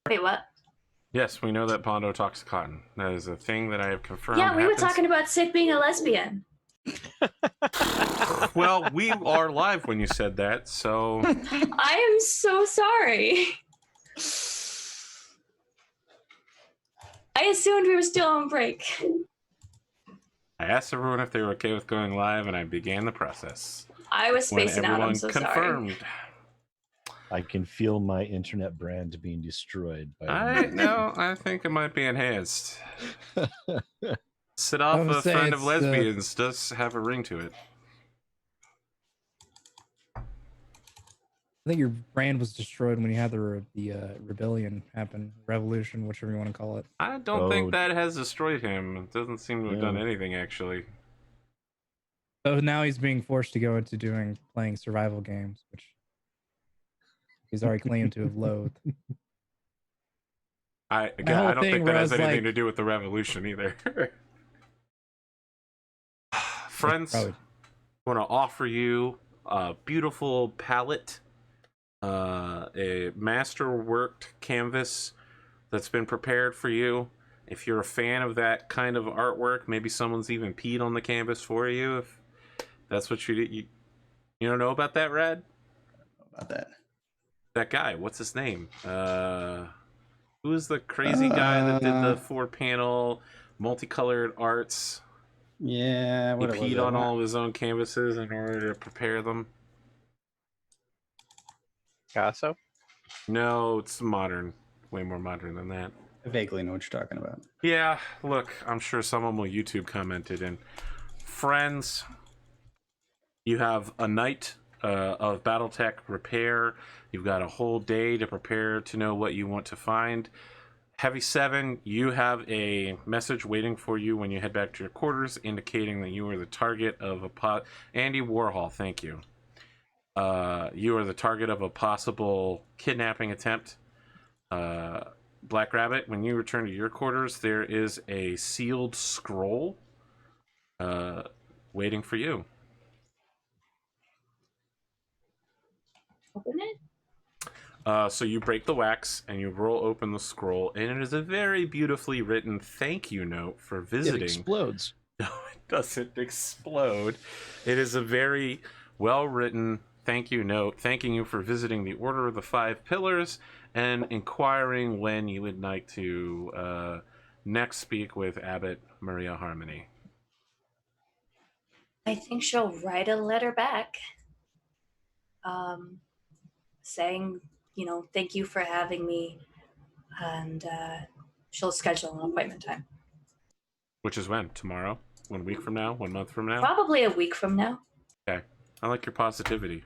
Wait, what? Yes, we know that Pondo talks to Cotton. That is a thing that I have confirmed. Yeah, we happens. were talking about Sid being a lesbian. Well, we are live when you said that, so... I am so sorry. I assumed we were still on break. I asked everyone if they were okay with going live, and I began the process. I was spacing out. I'm so confirmed. sorry. I can feel my internet brand being destroyed. I think it might be enhanced. SidAlpha, friend of lesbians, does have a ring to it. I think your brand was destroyed when you had the rebellion happen, revolution, whichever you want to call it. I don't think that has destroyed him. It doesn't seem to have done anything, actually. So now he's being forced to go into playing survival games, which he's already claimed to have loathed. I don't think that has anything to do with the revolution either. Friends, I want to offer you a beautiful palette, a master-worked canvas that's been prepared for you. If you're a fan of that kind of artwork, maybe someone's even peed on the canvas for you. If that's what you don't know about that, Rad? I don't know about that. That guy, what's his name? Who's the crazy guy that did the 4-panel multicolored arts? Yeah, he peed on all of his own canvases in order to prepare them. Picasso? No, it's modern. Way more modern than that. I vaguely know what you're talking about. Yeah, look, I'm sure someone will YouTube comment it in. Friends, you have a night of Battletech repair. You've got a whole day to prepare to know what you want to find. Heavy 7, you have a message waiting for you when you head back to your quarters, indicating that you are the target of a Andy Warhol, thank you. You are the target of a possible kidnapping attempt. Black Rabbit, when you return to your quarters, there is a sealed scroll waiting for you. Open it? So you break the wax and you roll open the scroll, and it is a very beautifully written thank you note for visiting. It explodes. No, it doesn't explode. It is a very well-written thank you note, thanking you for visiting the Order of the Five Pillars and inquiring when you would like to next speak with Abbot Maria Harmony. I think she'll write a letter back, saying, thank you for having me, and she'll schedule an appointment time. Which is when? Tomorrow? 1 week from now? 1 month from now? Probably a week from now. Okay. I like your positivity.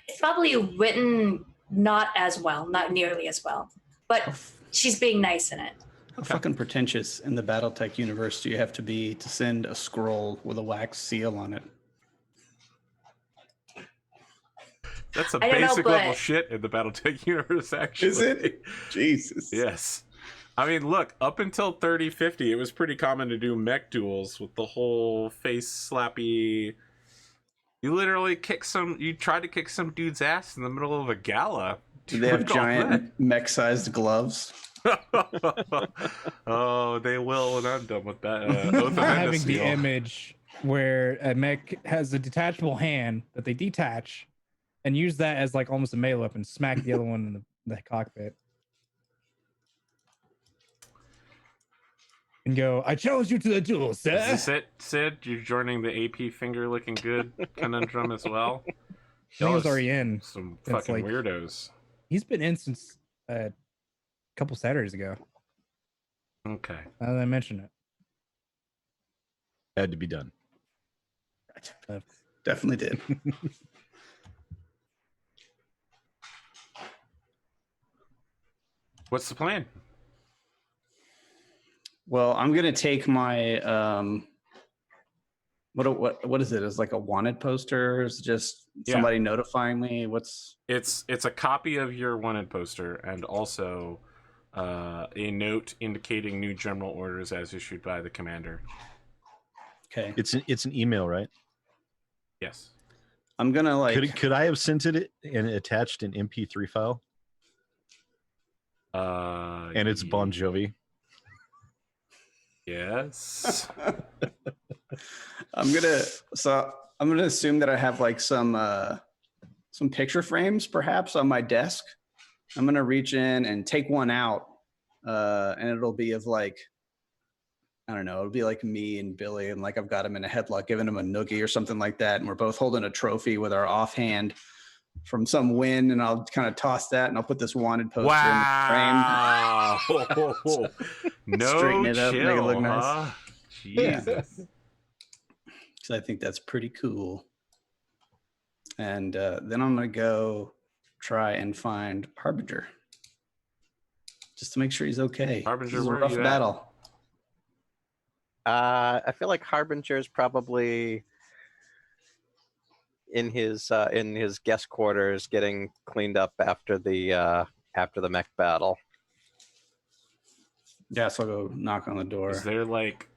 It's probably written not as well, not nearly as well, but she's being nice in it. How fucking pretentious in the Battletech universe do you have to be to send a scroll with a wax seal on it? That's a basic level shit in the Battletech universe, actually. Is it? Jesus. Yes. I mean, look, up until 3050, it was pretty common to do mech duels with the whole face slappy. You literally tried to kick some dude's ass in the middle of a gala. Do they have giant mech-sized gloves? Oh, they will when I'm done with that. Having the image where a mech has a detachable hand that they detach and use that as like almost a melee weapon, smack the other one in the cockpit. And go, I challenge you to a duel, sir. Is this it, Sid? You're joining the AP finger looking good conundrum as well? He was already in. Some fucking weirdos. He's been in since a couple Saturdays ago. Okay. Now that I mention it. Had to be done. Definitely did. What's the plan? Well, I'm gonna take my what is it? Is like a wanted poster? Is it just somebody notifying me? It's a copy of your wanted poster and also a note indicating new general orders as issued by the commander. Okay. It's an email, right? Yes. I'm gonna like. Could I have sent it and attached an MP3 file? And it's Bon Jovi. Yes. I'm gonna assume that I have like some picture frames perhaps on my desk. I'm gonna reach in and take one out, and it'll be of like, I don't know, it'll be like me and Billy, and like I've got him in a headlock, giving him a noogie or something like that, and we're both holding a trophy with our offhand from some win, and I'll kind of toss that, and I'll put this wanted poster in the frame. No Straighten it up, chill, make it look nice. huh? Jesus. Because I think that's pretty cool. And then I'm gonna go try and find Harbinger, just to make sure he's okay. Harbinger, this is a where are rough you at? battle. I feel like Harbinger is probably in his guest quarters, getting cleaned up after the mech battle. Yeah, so I'll go knock on the door. Is there like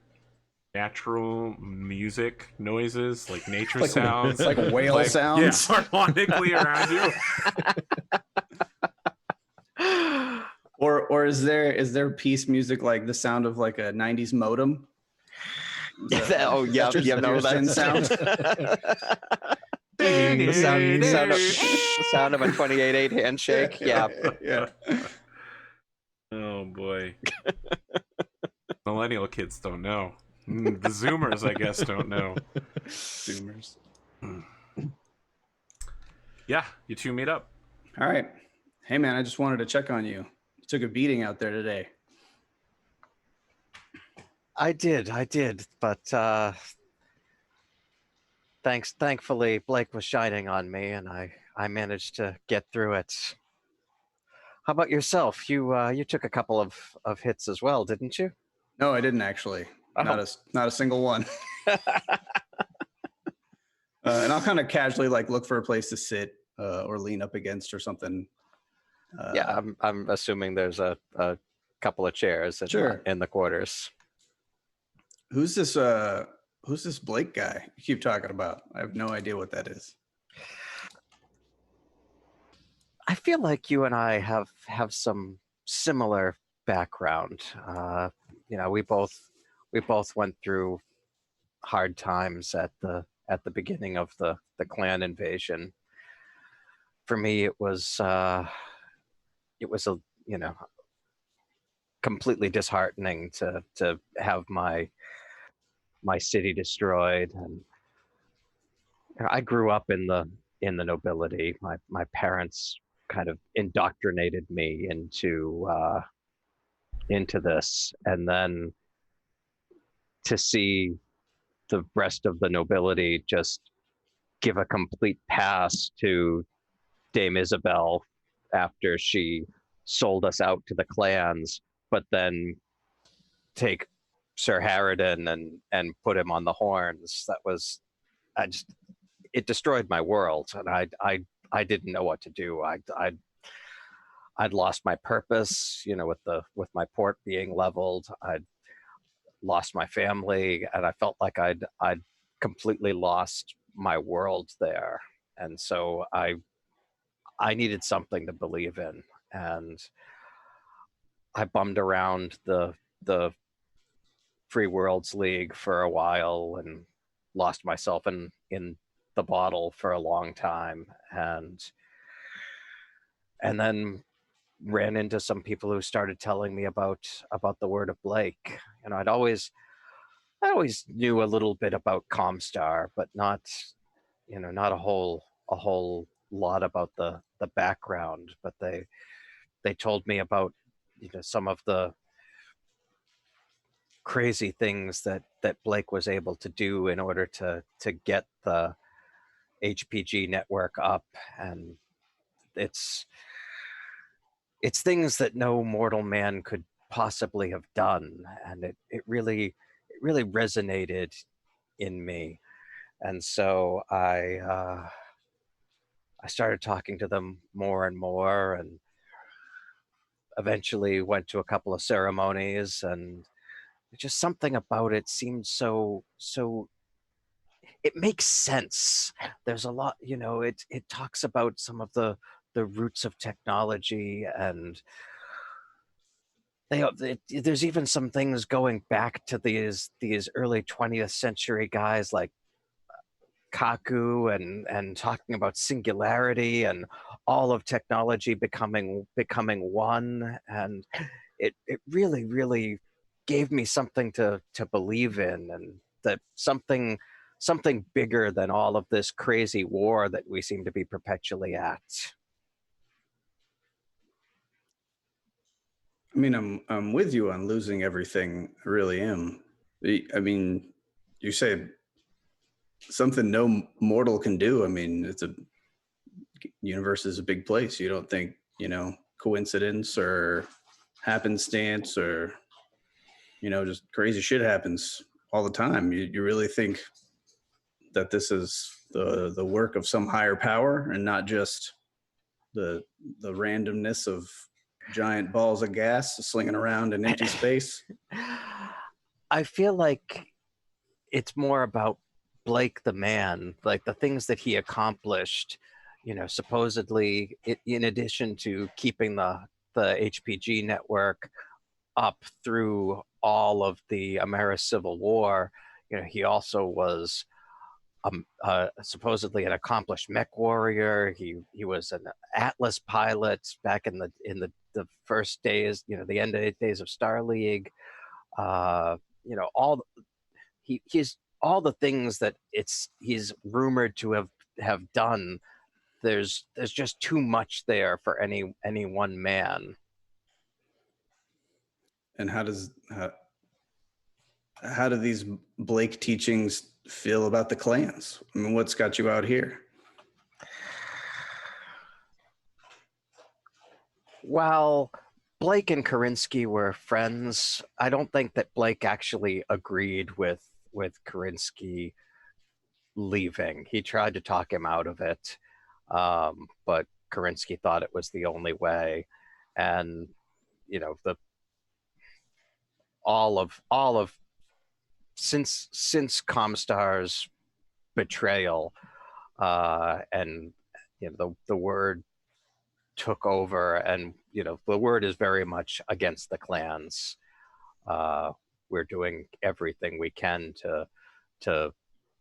natural music noises, like nature Like- sounds, like whale sounds? Yeah, harmonically around you. Or is there peace music like the sound of like a 90s modem? Oh yeah, That's your- no, your Zen that's sound. the sound of a 28.8 handshake. Yeah. Yeah. Oh boy. Millennial kids don't know. The Zoomers, I guess, don't know. Zoomers. Yeah, you two meet up. All right. Hey man, I just wanted to check on you. You took a beating out there today. I did, but thankfully Blake was shining on me, and I managed to get through it. How about yourself? You took a couple of hits as well, didn't you? No, I didn't actually. Oh. Not a single one. And I'll kind of casually like look for a place to sit or lean up against or something. Yeah, I'm assuming there's a couple of chairs Sure. in the quarters. Who's this Blake guy you keep talking about? I have no idea what that is. I feel like you and I have some similar background. We both went through hard times at the beginning of the clan invasion. For me, it was a completely disheartening to have my city destroyed, and I grew up in the nobility. My parents kind of indoctrinated me into this, and then to see the rest of the nobility just give a complete pass to Dame Isabel after she sold us out to the clans, but then take Sir Harridan and put him on the horns. That was, it destroyed my world, and I didn't know what to do. I'd lost my purpose, with my port being leveled. I'd lost my family, and I felt like I'd completely lost my world there. And so I needed something to believe in, and I bummed around the Free Worlds League for a while and lost myself in the bottle for a long time, and then ran into some people who started telling me about the word of Blake. I always knew a little bit about Comstar, but not a whole lot about the background. But they told me about some of the crazy things that Blake was able to do in order to get the HPG network up, and it's things that no mortal man could possibly have done, and it really resonated in me. And so I started talking to them more and more, and eventually went to a couple of ceremonies, and just something about it seemed so it makes sense. There's a lot, it talks about some of the roots of technology, and there's even some things going back to these early 20th century guys like Kaku and talking about singularity and all of technology becoming one, and it really gave me something to believe in, and that something bigger than all of this crazy war that we seem to be perpetually at. I mean, I'm with you on losing everything. I really am. I mean, you say something no mortal can do. I mean, it's a universe is a big place. You don't think, coincidence or happenstance or, just crazy shit happens all the time. You really think that this is the work of some higher power and not just the randomness of giant balls of gas slinging around in empty space? I feel like it's more about Blake the man, like the things that he accomplished, supposedly in addition to keeping the HPG network up through all of the American Civil War. He also was supposedly an accomplished Mechwarrior. He was an Atlas pilot back in the first days, the end of days of Star League. He's all the things that he's rumored to have done. There's just too much there for any one man. And how do these Blake teachings feel about the clans? I mean, what's got you out here? Well, Blake and Karinsky were friends. I don't think that Blake actually agreed with Karinsky leaving. He tried to talk him out of it, but Karinsky thought it was the only way. And all of since Comstar's betrayal, and the word took over, and the word is very much against the clans. We're doing everything we can to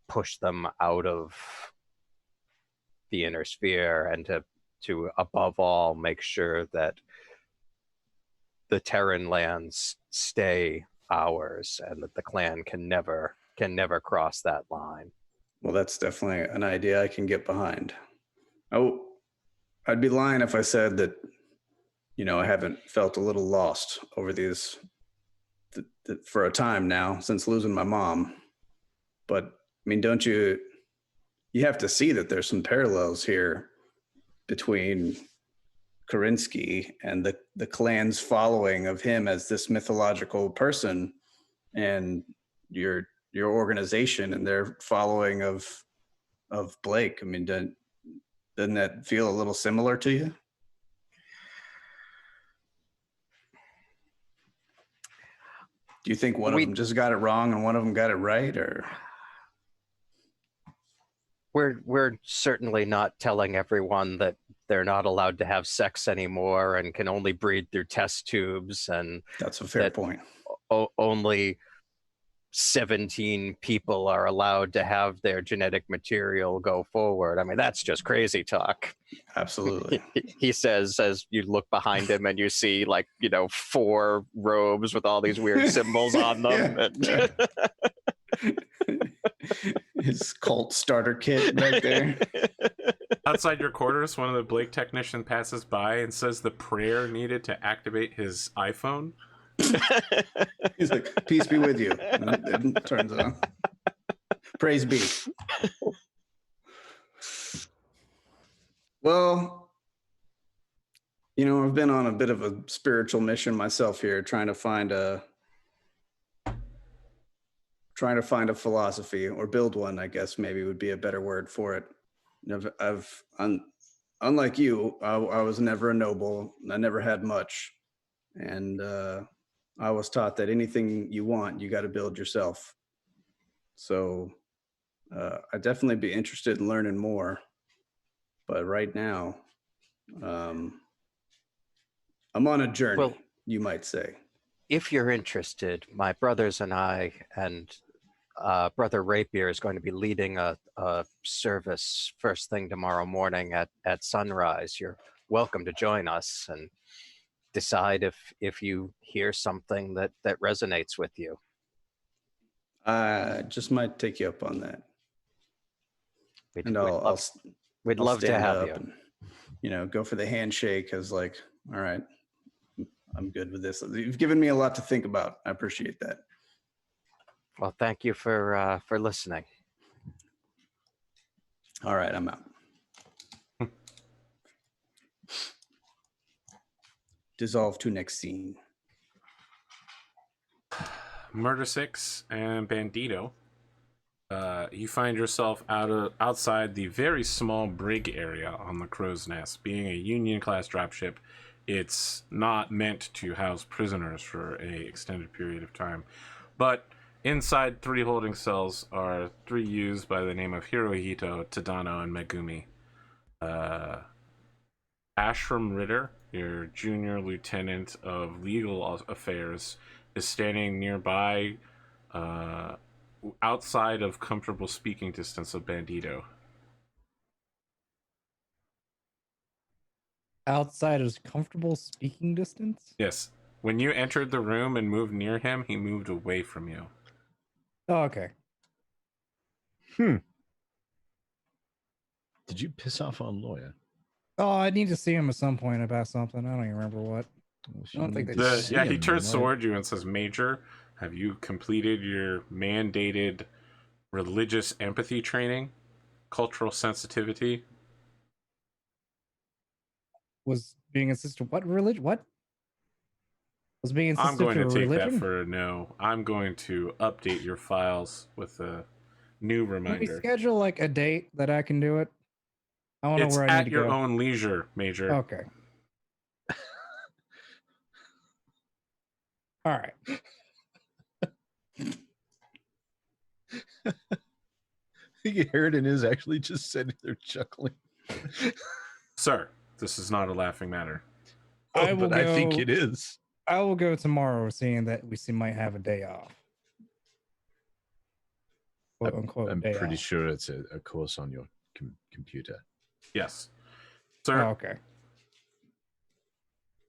push them out of the inner sphere, and to above all make sure that the Terran lands stay ours, and that the clan can never cross that line. Well, that's definitely an idea I can get behind. Oh, I'd be lying if I said that, I haven't felt a little lost over these for a time now since losing my mom. But I mean, don't you have to see that there's some parallels here between Karinsky and the clan's following of him as this mythological person, and your organization and their following of Blake. I mean, doesn't that feel a little similar to you? Do you think one of them just got it wrong and one of them got it right, or? We're certainly not telling everyone that they're not allowed to have sex anymore and can only breathe through test tubes, and that's a fair point. Only 17 people are allowed to have their genetic material go forward. I mean, that's just crazy talk. Absolutely. He says, as you look behind him and you see 4 robes with all these weird symbols on them. Yeah. His cult starter kit right there. Outside your quarters, one of the Blake technicians passes by and says the prayer needed to activate his iPhone. He's like, "Peace be with you." And it turns on. Praise be. Well, I've been on a bit of a spiritual mission myself here, trying to find a philosophy, or build one, I guess maybe would be a better word for it. Unlike you, I was never a noble. I never had much. And I was taught that anything you want, you got to build yourself. So I'd definitely be interested in learning more. But right now, I'm on a journey, you might say. if you're interested, my brothers and I and Brother Rapier is going to be leading a service first thing tomorrow morning at sunrise. You're welcome to join us and decide if you hear something that resonates with you. Just might take you up on that. And We'd I'll love to stand have up you. and, go for the handshake as like, all right, I'm good with this. You've given me a lot to think about. I appreciate that. Well, thank you for listening. All right, I'm out. Dissolve to next scene. Murder Six and Bandito. You find yourself outside the very small brig area on the Crow's Nest. Being a Union-class dropship, it's not meant to house prisoners for a extended period of time. But inside 3 holding cells are 3 youths by the name of Hirohito, Tadano, and Megumi. Ashram Ritter, your junior lieutenant of legal affairs, is standing nearby, outside of comfortable speaking distance of Bandito. Outside of comfortable speaking distance? Yes. When you entered the room and moved near him, he moved away from you. Oh, okay. Did you piss off our lawyer? Oh, I need to see him at some point about something. I don't even remember what. I don't think they he turns toward you and says, Major, have you completed your mandated religious empathy training? Cultural sensitivity? Was being insisted what religion? What? Was being insisted I'm going to take religion? that for a no. I'm going to update your files with a new Can reminder. we schedule like a date that I can do it? I don't know It's where I need at to your go. own leisure, Major. Okay. All right. I think Harridan is actually just sitting there chuckling. Sir, this is not a laughing matter. I think it is. I will go tomorrow, seeing that we might have a day off. Quote unquote. I'm day pretty off. sure it's a course on your computer. Yes. Sir, Oh, okay.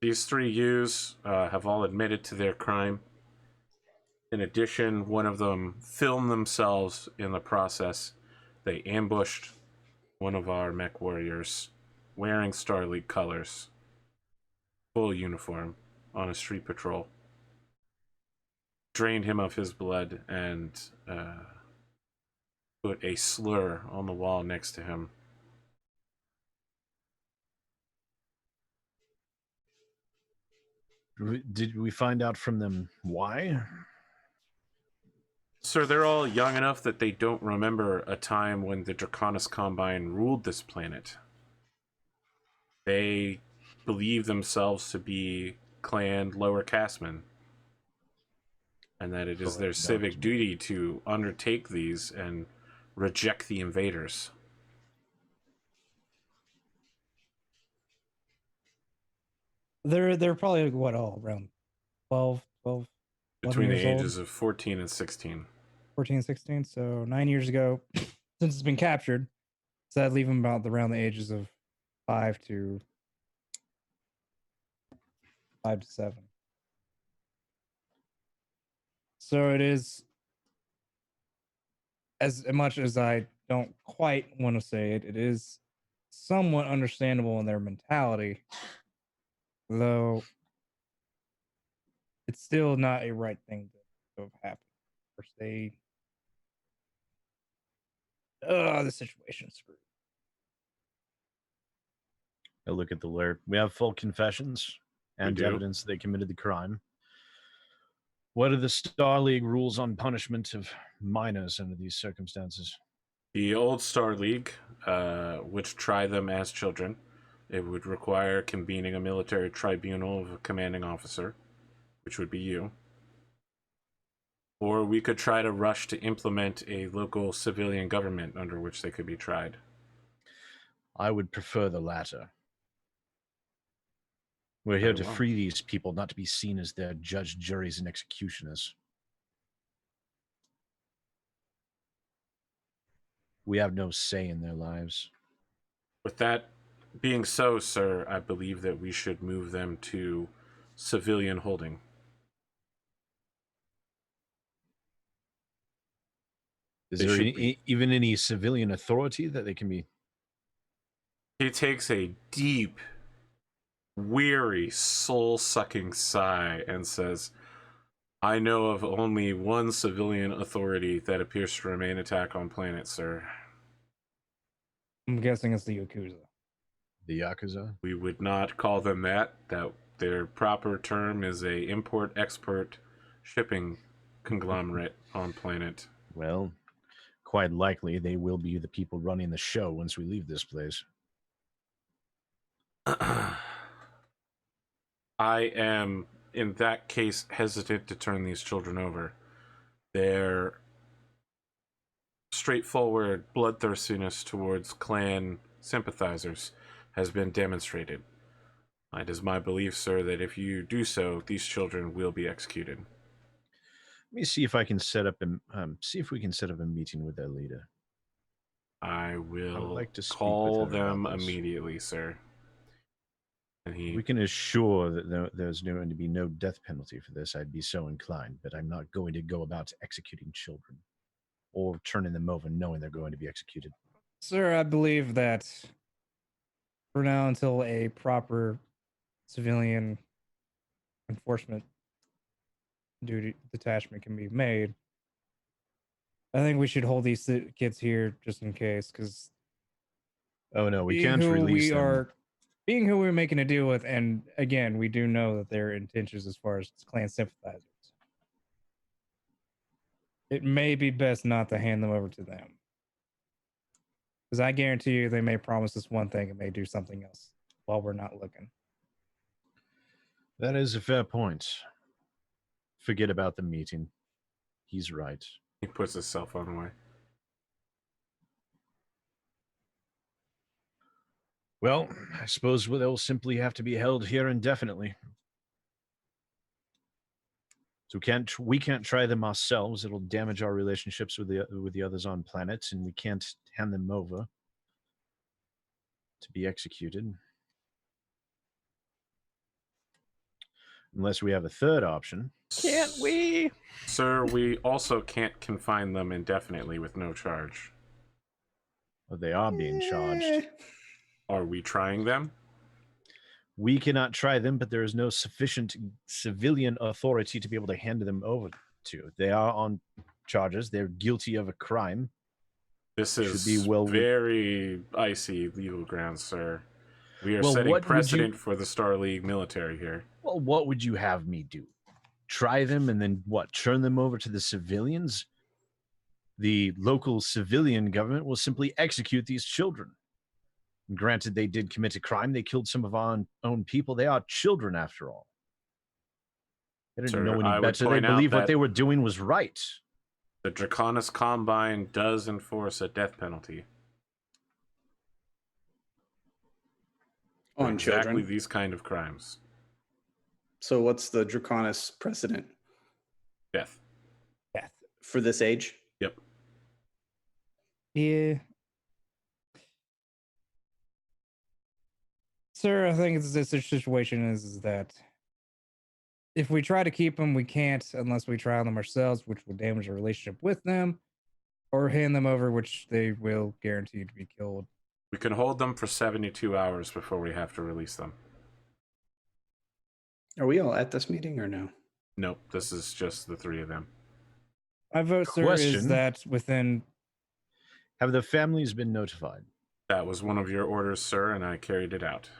these 3 youths have all admitted to their crime. In addition, one of them filmed themselves in the process. They ambushed one of our Mechwarriors wearing Star League colors, full uniform, on a street patrol. Drained him of his blood and put a slur on the wall next to him. Did we find out from them why? Sir, they're all young enough that they don't remember a time when the Draconis Combine ruled this planet. They believe themselves to be clan lower castemen, and that it is their civic duty to undertake these and reject the invaders. They're probably like, what, all around 12, Between the years old? ages of 14 and 16. 14, 16. So 9 years ago, since it's been captured, so that'd leave them about around the ages of 5 to 7. So it is, as much as I don't quite want to say it, it is somewhat understandable in their mentality, though it's still not a right thing to have happened. Of course, the situation's screwed. I look at the alert. We have full confessions and do. evidence they committed the crime. What are the Star League rules on punishment of minors under these circumstances? The old Star League, which try them as children, it would require convening a military tribunal of a commanding officer, which would be you. Or we could try to rush to implement a local civilian government under which they could be tried. I would prefer the latter. We're here Very to well. free these people, not to be seen as their judge, juries, and executioners. We have no say in their lives. With that being so, sir, I believe that we should move them to civilian holding. Is They there should be. even any civilian authority that they can be? He takes a deep, weary, soul-sucking sigh and says, I know of only one civilian authority that appears to remain intact on planet, sir. I'm guessing it's the Yakuza. The Yakuza? We would not call them that. That their proper term is a import-export shipping conglomerate on planet. Well, quite likely they will be the people running the show once we leave this place. I am, in that case, hesitant to turn these children over. Their straightforward bloodthirstiness towards clan sympathizers has been demonstrated. It is my belief, sir, that if you do so, these children will be executed. Let me see if I can set up see if we can set up a meeting with their leader. I will like to speak call with her them about this. immediately, sir. And We can assure that there's going to be no death penalty for this. I'd be so inclined, but I'm not going to go about executing children or turning them over knowing they're going to be executed. Sir, I believe that for now, until a proper civilian enforcement duty detachment can be made, I think we should hold these kids here just in case, because Oh no, we can't release them. Being who we're making a deal with, and again, we do know that their intentions as far as clan sympathizers. It may be best not to hand them over to them. Because I guarantee you they may promise us one thing and may do something else while we're not looking. That is a fair point. Forget about the meeting. He's right. he puts his cell phone away. Well, I suppose they'll simply have to be held here indefinitely. So we can't try them ourselves. It'll damage our relationships with the others on planet, and we can't hand them over to be executed. Unless we have a third option. Can't we? Sir, we also can't confine them indefinitely with no charge. Well, they are being charged. Are we trying them? We cannot try them, but there is no sufficient civilian authority to be able to hand them over to. They are on charges. They're guilty of a crime. This is very icy legal grounds, sir. We are setting precedent for the Star League military here. Well, what would you have me do? Try them and then what? Turn them over to the civilians? The local civilian government will simply execute these children. Granted, they did commit a crime. They killed some of our own people. They are children, after all. They didn't know any better. They believed what they were doing was right. The Draconis Combine does enforce a death penalty. On exactly children. These kind of crimes. So what's the Draconis precedent? Death. Death. For this age? Yep. Yeah. Sir, I think the situation is that if we try to keep them, we can't unless we try them ourselves, which will damage our relationship with them, or hand them over, which they will guarantee to be killed. We can hold them for 72 hours before we have to release them. Are we all at this meeting or no? Nope, this is just the three of them. My vote, sir, is that within... Have the families been notified? That was one of your orders, sir, and I carried it out.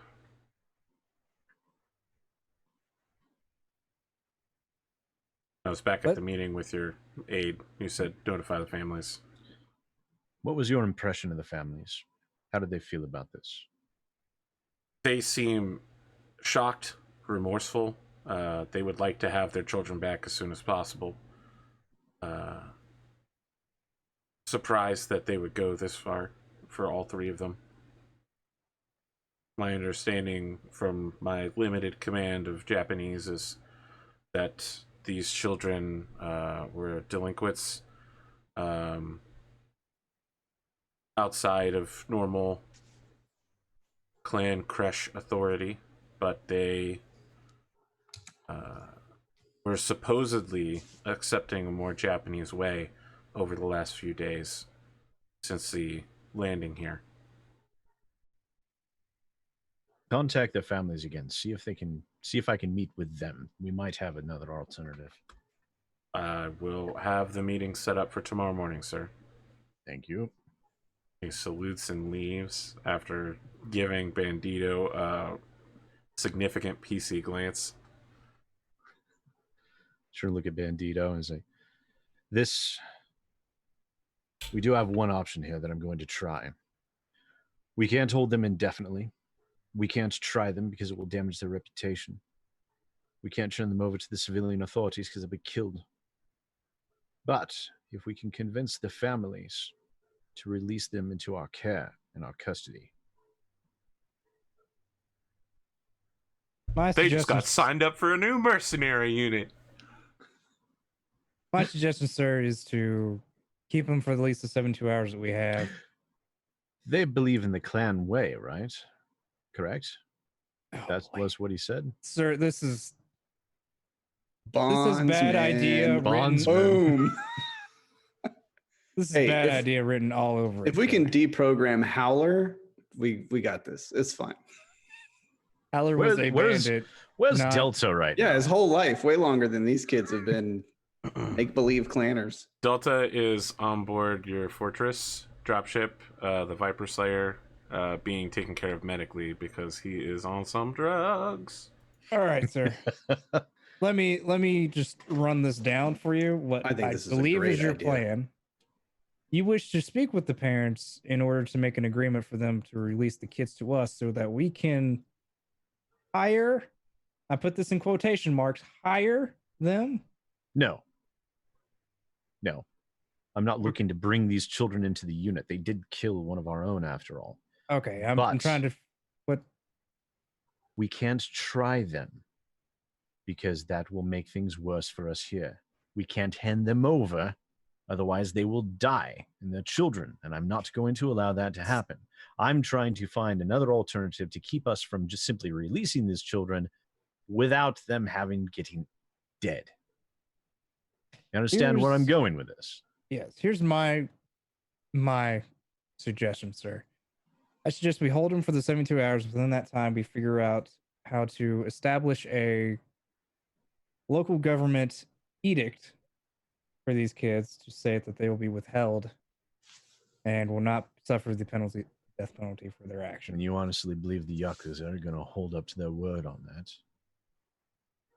I was back at the meeting with your aide. You said notify the families. What was your impression of the families? How did they feel about this? They seem shocked, remorseful. They would like to have their children back as soon as possible. Surprised that they would go this far for all three of them. my understanding from my limited command of Japanese is that these children were delinquents outside of normal clan creche authority, but they were supposedly accepting a more Japanese way over the last few days since the landing here. Contact their families again. See if I can meet with them. We might have another alternative. I will have the meeting set up for tomorrow morning, sir. Thank you. He salutes and leaves after giving Bandito a significant PC glance. Sure, look at Bandito and say, we do have one option here that I'm going to try. We can't hold them indefinitely. We can't try them because it will damage their reputation. We can't turn them over to the civilian authorities because they'll be killed. But if we can convince the families to release them into our care and our custody. They just got signed up for a new mercenary unit. My suggestion, sir, is to keep them for at least the 72 hours that we have. They believe in the clan way, right? Correct? Oh, That was what he said. Sir, this is Bondsman. bad idea written. Bondsman. Boom. This is Hey, bad idea written all over it. If we sir. can deprogram Howler, we got this. It's fine. Haller was a Where's bandit. Where's Delta right Yeah, now? his whole life, way longer than these kids have been make-believe clanners. Delta is on board your fortress dropship, the Viper Slayer, being taken care of medically because he is on some drugs. All right, sir. Let me just run this down for you. What I think this is a believe great is your idea. plan. You wish to speak with the parents in order to make an agreement for them to release the kids to us so that we can hire, I put this in quotation marks, hire them? No. I'm not looking to bring these children into the unit. They did kill one of our own after all. Okay, I'm But- trying to... What? We can't try them because that will make things worse for us here. We can't hand them over, otherwise they will die and they're children, and I'm not going to allow that to happen. I'm trying to find another alternative to keep us from just simply releasing these children without them getting dead. You understand where I'm going with this? Yes, here's my suggestion, sir. I suggest we hold them for the 72 hours. Within that time, we figure out how to establish a local government edict for these kids to say that they will be withheld and will not suffer the death penalty for their And action. you honestly believe the Yakuza are going to hold up to their word on that?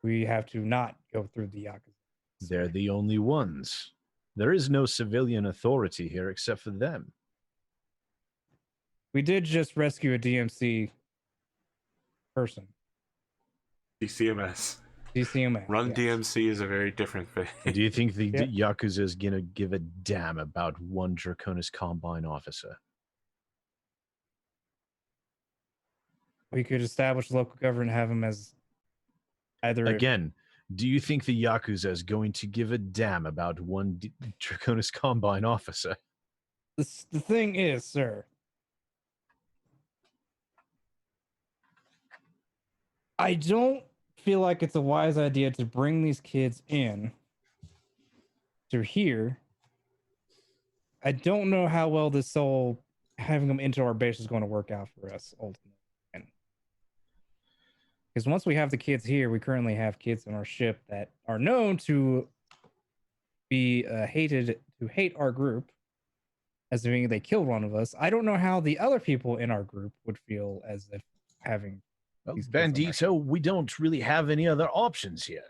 We have to not go through the Yakuza. They're the only ones. There is no civilian authority here except for them. We did just rescue a DMC person. DCMS. DCMA. Run yes. DMC is a very different thing. Do you think the Yeah. Yakuza is going to give a damn about one Draconis Combine officer? We could establish local government and have them as either... Again, do you think the Yakuza is going to give a damn about one Draconis Combine officer? The thing is, sir, I don't feel like it's a wise idea to bring these kids in to here. I don't know how well this whole having them into our base is going to work out for us ultimately. Because once we have the kids here, we currently have kids on our ship that are known to be hate our group, as being they killed one of us. I don't know how the other people in our group would feel as if having Well, these kids on our Bandito, ship. we don't really have any other options here,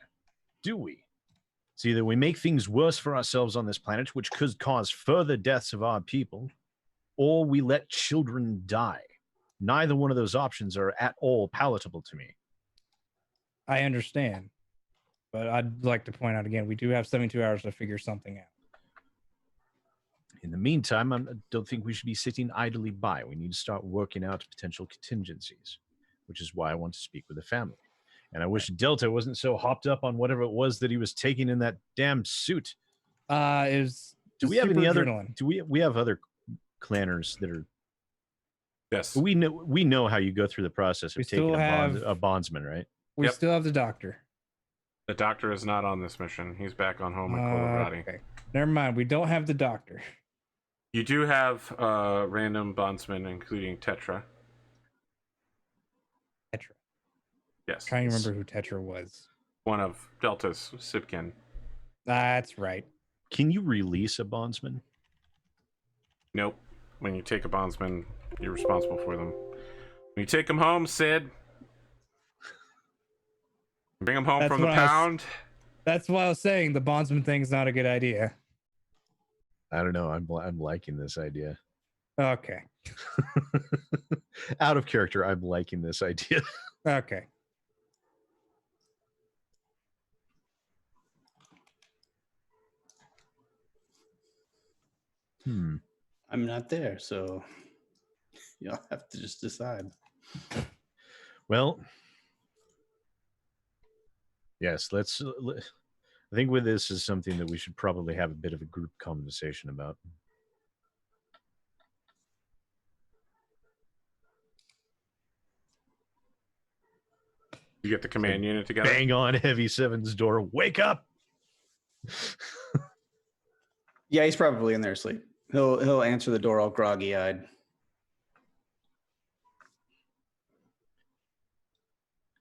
do we? It's either we make things worse for ourselves on this planet, which could cause further deaths of our people, or we let children die. Neither one of those options are at all palatable to me. I understand, but I'd like to point out again, we do have 72 hours to figure something out. In the meantime, I don't think we should be sitting idly by. We need to start working out potential contingencies, which is why I want to speak with the family. And I wish Delta wasn't so hopped up on whatever it was that he was taking in that damn suit. It was Do we have any other? adrenaline. Do we have other clanners that are? Yes. We know how you go through the process We of taking still have- a bondsman, right? We Yep. still have the doctor. The doctor is not on this mission. He's back on home at Colorado. Okay. Never mind. We don't have the doctor. You do have random bondsmen, including Tetra. Tetra. Yes. Trying to remember who Tetra was. One of Delta's Sipkin. That's right. Can you release a bondsman? Nope. When you take a bondsman, you're responsible for them. When you take them home, Sid, bring them home That's from the what I was- pound. That's why I was saying the bondsman thing's not a good idea. I don't know. I'm liking this idea. Okay. Out of character, I'm liking this idea. Okay. I'm not there, so you'll have to just decide. Well, yes, let's. I think with this is something that we should probably have a bit of a group conversation about. You get the command unit together. Bang on Heavy Seven's door. Wake up! Yeah, he's probably in there asleep. He'll answer the door all groggy-eyed.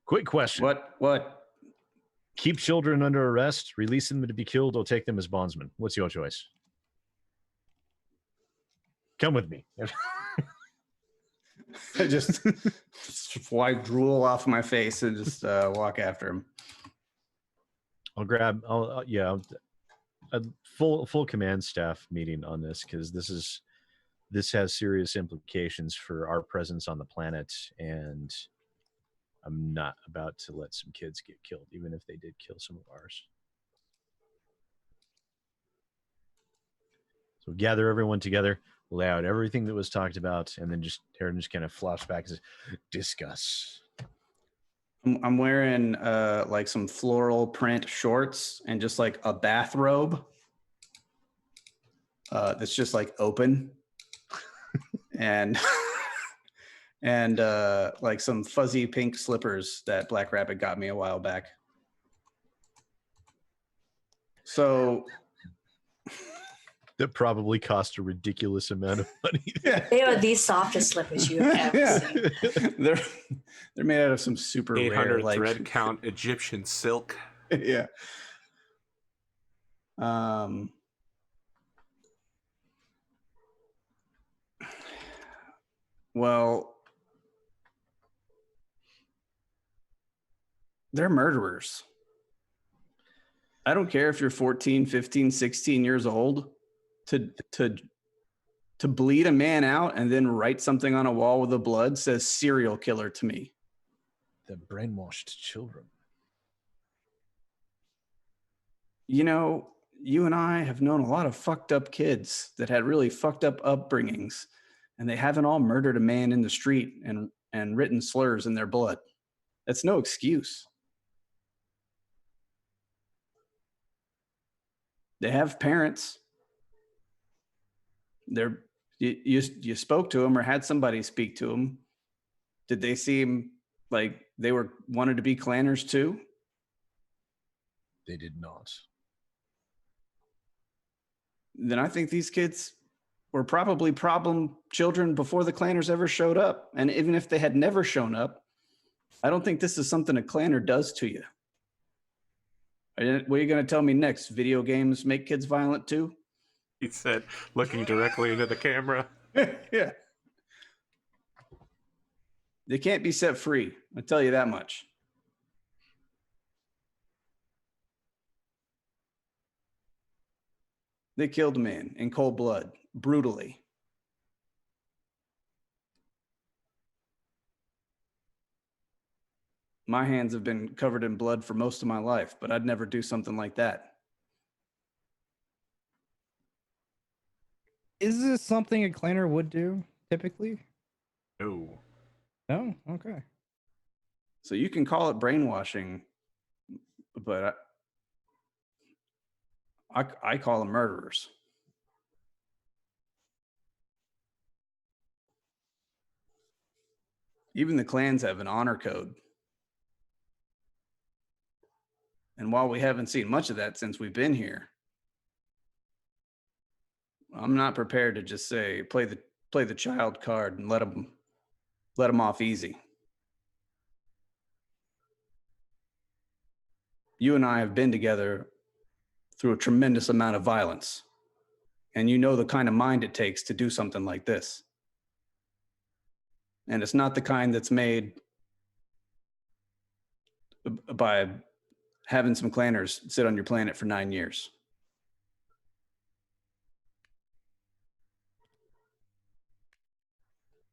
Quick question. What? Keep children under arrest, release them to be killed, or take them as bondsmen? What's your choice? Come with me. I just wipe drool off my face and just walk after him. I'll grab. I'll a full command staff meeting on this, because this has serious implications for our presence on the planet, and I'm not about to let some kids get killed, even if they did kill some of ours. So gather everyone together, lay out everything that was talked about, and then Aaron just kind of flaps back and says, discuss. I'm wearing like some floral print shorts and just like a bathrobe that's just like open and and like some fuzzy pink slippers that Black Rabbit got me a while back. So That probably cost a ridiculous amount of money. They are the softest slippers you have ever seen. they're made out of some super 800 rare, like, thread count Egyptian silk. yeah. Well, they're murderers. I don't care if you're 14, 15, 16 years old. To bleed a man out and then write something on a wall with the blood says serial killer to me. The brainwashed children. You know, you and I have known a lot of fucked up kids that had really fucked up upbringings, and they haven't all murdered a man in the street and written slurs in their blood. That's no excuse. They have parents. You spoke to them or had somebody speak to them. Did they seem like they wanted to be clanners too? They did not. Then I think these kids were probably problem children before the clanners ever showed up. And even if they had never shown up, I don't think this is something a clanner does to you. What are you going to tell me next? Video games make kids violent too? He said, looking directly into the camera. Yeah. They can't be set free. I'll tell you that much. They killed a man in cold blood, brutally. My hands have been covered in blood for most of my life, but I'd never do something like that. Is this something a clanner would do typically? No. No. Okay. So you can call it brainwashing, but I call them murderers. Even the clans have an honor code. And while we haven't seen much of that since we've been here, I'm not prepared to just say play the child card and let them off easy. You and I have been together through a tremendous amount of violence, and you know the kind of mind it takes to do something like this. And it's not the kind that's made by having some clanners sit on your planet for 9 years.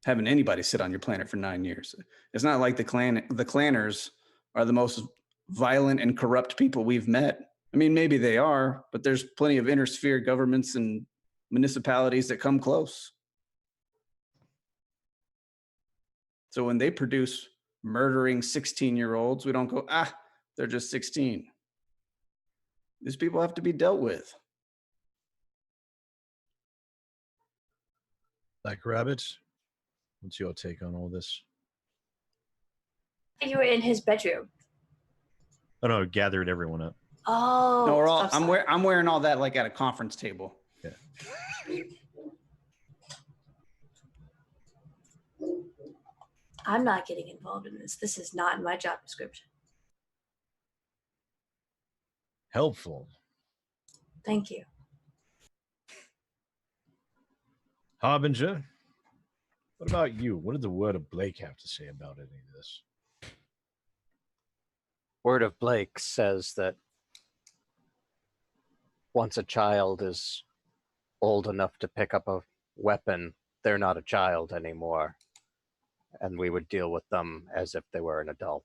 Having anybody sit on your planet for 9 years. It's not like the clanners are the most violent and corrupt people we've met. I mean, maybe they are, but there's plenty of intersphere governments and municipalities that come close. So when they produce murdering 16-year-olds, we don't go, they're just 16. These people have to be dealt with. Black Rabbit, what's your take on all this? You were in his bedroom. Oh no, gathered everyone up. Oh, No, we're all, I'm sorry. I'm wearing all that like at a conference table. Yeah. I'm not getting involved in this. This is not in my job description. Helpful. Thank you. Harbinger, what about you? What did the word of Blake have to say about any of this? Word of Blake says that once a child is old enough to pick up a weapon, they're not a child anymore. And we would deal with them as if they were an adult.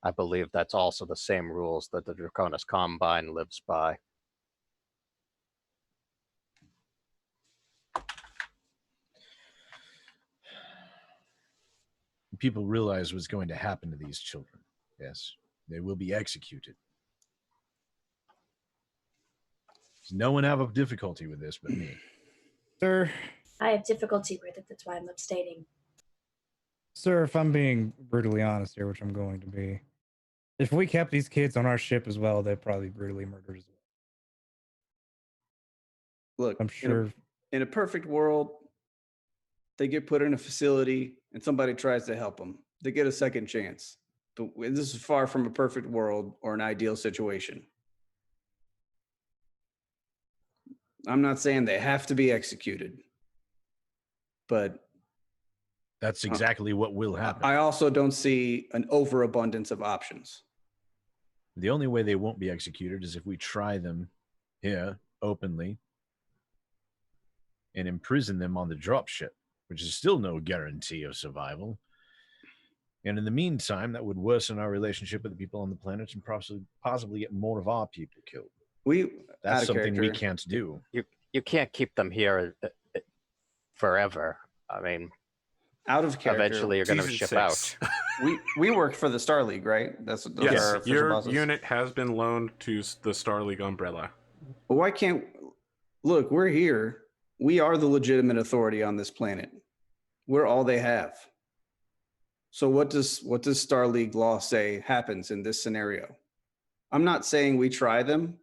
I believe that's also the same rules that the Draconis Combine lives by. People realize what's going to happen to these children. Yes, they will be executed. Does no one have a difficulty with this but me? Sir, I have difficulty with it. That's why I'm abstaining. sir, if I'm being brutally honest here, which I'm going to be, if we kept these kids on our ship as well, they'd probably brutally murdered as well. Look, I'm sure. in a perfect world, they get put in a facility and somebody tries to help them. They get a second chance. But this is far from a perfect world or an ideal situation. I'm not saying they have to be executed, but That's exactly what will happen. I also don't see an overabundance of options. The only way they won't be executed is if we try them here openly and imprison them on the dropship, which is still no guarantee of survival. And in the meantime, that would worsen our relationship with the people on the planet and possibly get more of our people killed. That's something we can't do. You can't keep them here forever. I mean, out of character. Eventually, you're going to ship out. We work for the Star League, right? That's yes. Your unit has been loaned to the Star League umbrella. Well, why can't look? We're here. We are the legitimate authority on this planet. We're all they have. So what does Star League law say happens in this scenario? I'm not saying we try them,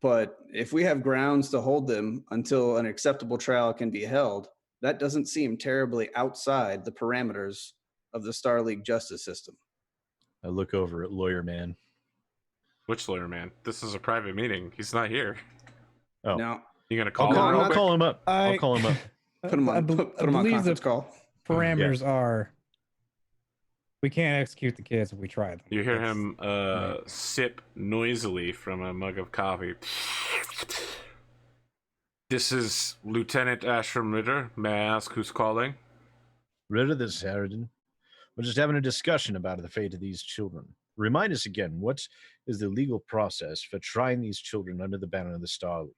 but if we have grounds to hold them until an acceptable trial can be held, that doesn't seem terribly outside the parameters of the Star League justice system. I look over at Lawyer Man. Which Lawyer Man? This is a private meeting. He's not here. Oh, now you gonna call him? I'll call him up. I'll call him up. Put him on. Put him on conference call. Parameters are: we can't execute the kids if we try them. You hear him sip noisily from a mug of coffee. This is Lieutenant Ashram Ritter. May I ask who's calling? Ritter, this is Harridan. We're just having a discussion about the fate of these children. Remind us again, what is the legal process for trying these children under the banner of the Star League?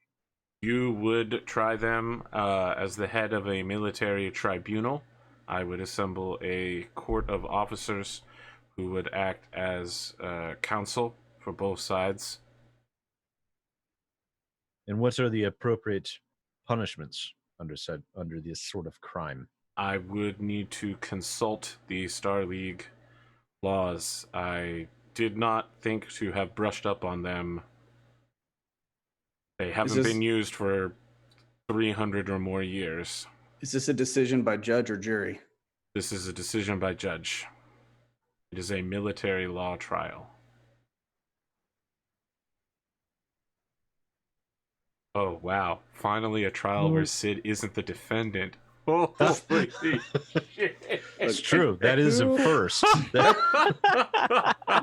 You would try them as the head of a military tribunal. I would assemble a court of officers who would act as counsel for both sides. And what are the appropriate punishments under this sort of crime? I would need to consult the Star League laws. I did not think to have brushed up on them. They haven't been used for 300 or more years. Is this a decision by judge or jury? This is a decision by judge. It is a military law trial. Oh, wow. Finally a trial where Sid isn't the defendant. Holy shit. It's true. That is a first.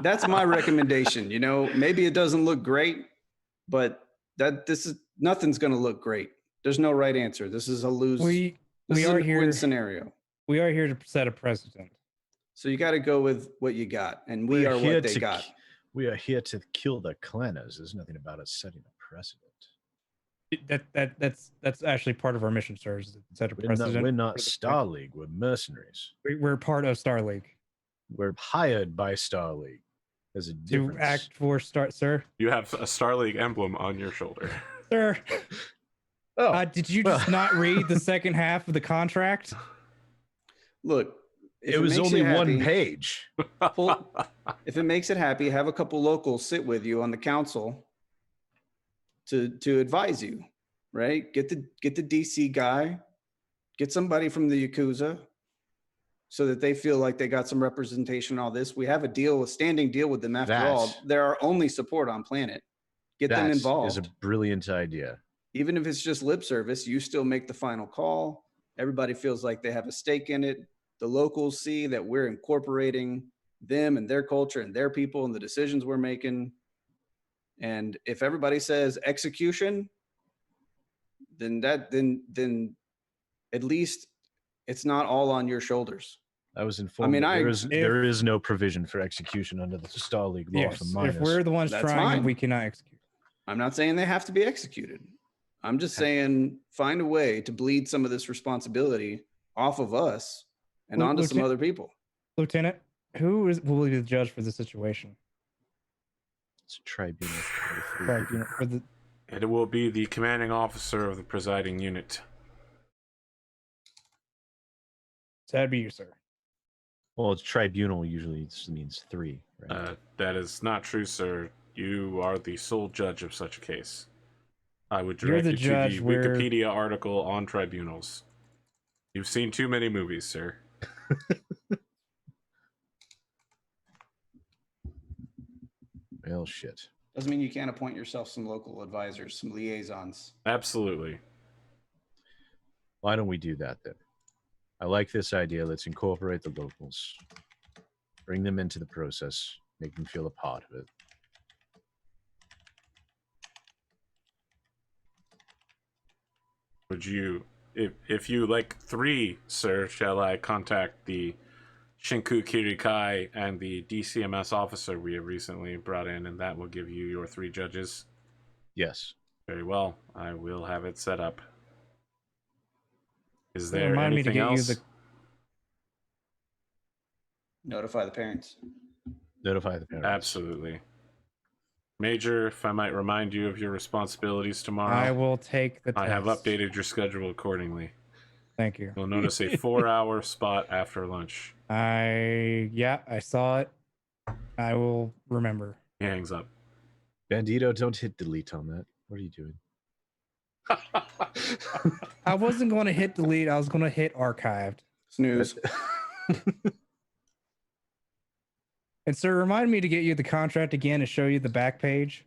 That's my recommendation. You know, maybe it doesn't look great, but nothing's going to look great. There's no right answer. This is a lose. We are here win scenario. We are here to set a precedent. So you got to go with what you got, and we are what they got. We are here to kill the clanners. There's nothing about us setting a precedent. That's actually part of our mission, sir. Is to set a precedent. We're not Star League. We're mercenaries. We're part of Star League. We're hired by Star League. There's a difference. To act for sir. You have a Star League emblem on your shoulder. Sir. Oh, did you just not read the second half of the contract? Look, it was only one page. If it makes it happy, have a couple locals sit with you on the council to advise you, right? Get the DC guy, get somebody from the Yakuza so that they feel like they got some representation on all this. We have a standing deal with them after all. They're our only support on planet. Get them involved. That is a brilliant idea. Even if it's just lip service, you still make the final call. Everybody feels like they have a stake in it. The locals see that we're incorporating them and their culture and their people and the decisions we're making. And if everybody says execution, then at least it's not all on your shoulders. I was informed. There is no provision for execution under the Star League law for minors. If we're the ones trying, we cannot execute. I'm not saying they have to be executed. I'm just saying find a way to bleed some of this responsibility off of us and onto some other people. Lieutenant, who will be the judge for the situation? It's a tribunal. It will be the commanding officer of the presiding unit. So that'd be you, sir. Well, it's tribunal usually means 3, right? That is not true, sir. You are the sole judge of such a case. I would direct you to the Wikipedia article on tribunals. You've seen too many movies, sir. Well, shit. Doesn't mean you can't appoint yourself some local advisors, some liaisons. Absolutely. Why don't we do that then? I like this idea. Let's incorporate the locals. Bring them into the process. Make them feel a part of it. Would you, if you like 3, sir, shall I contact the Shinku Kirikai and the DCMS officer we have recently brought in, and that will give you your 3 judges? Yes. Very well. I will have it set up. Is there anything else? Notify the parents. Notify the parents. Absolutely. Major, if I might remind you of your responsibilities tomorrow. I will take the test. I have updated your schedule accordingly. Thank you. You'll notice a 4-hour spot after lunch. I saw it. I will remember. He hangs up. Bandito, don't hit delete on that. What are you doing? I wasn't going to hit delete. I was going to hit archived. Snooze. And sir, remind me to get you the contract again and show you the back page.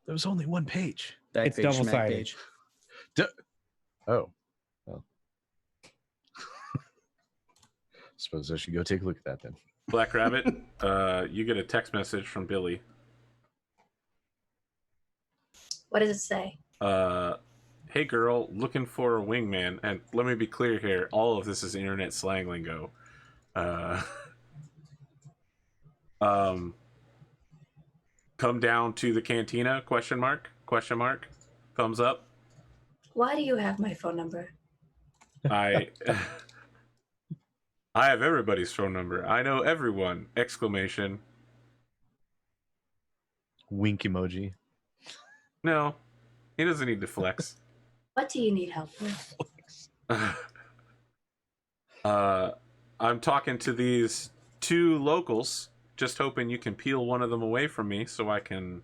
There was only one page. It's double-sided. Oh. Well. Suppose I should go take a look at that then. Black Rabbit, you get a text message from Billy. What does it say? Hey girl, looking for a wingman. And let me be clear here, all of this is internet slang lingo. Come down to the cantina, question mark. Question mark? Thumbs up? Why do you have my phone number? I I have everybody's phone number. I know everyone! Exclamation. Wink emoji. No, he doesn't need to flex. What do you need help with? I'm talking to these 2 locals, just hoping you can peel one of them away from me so I can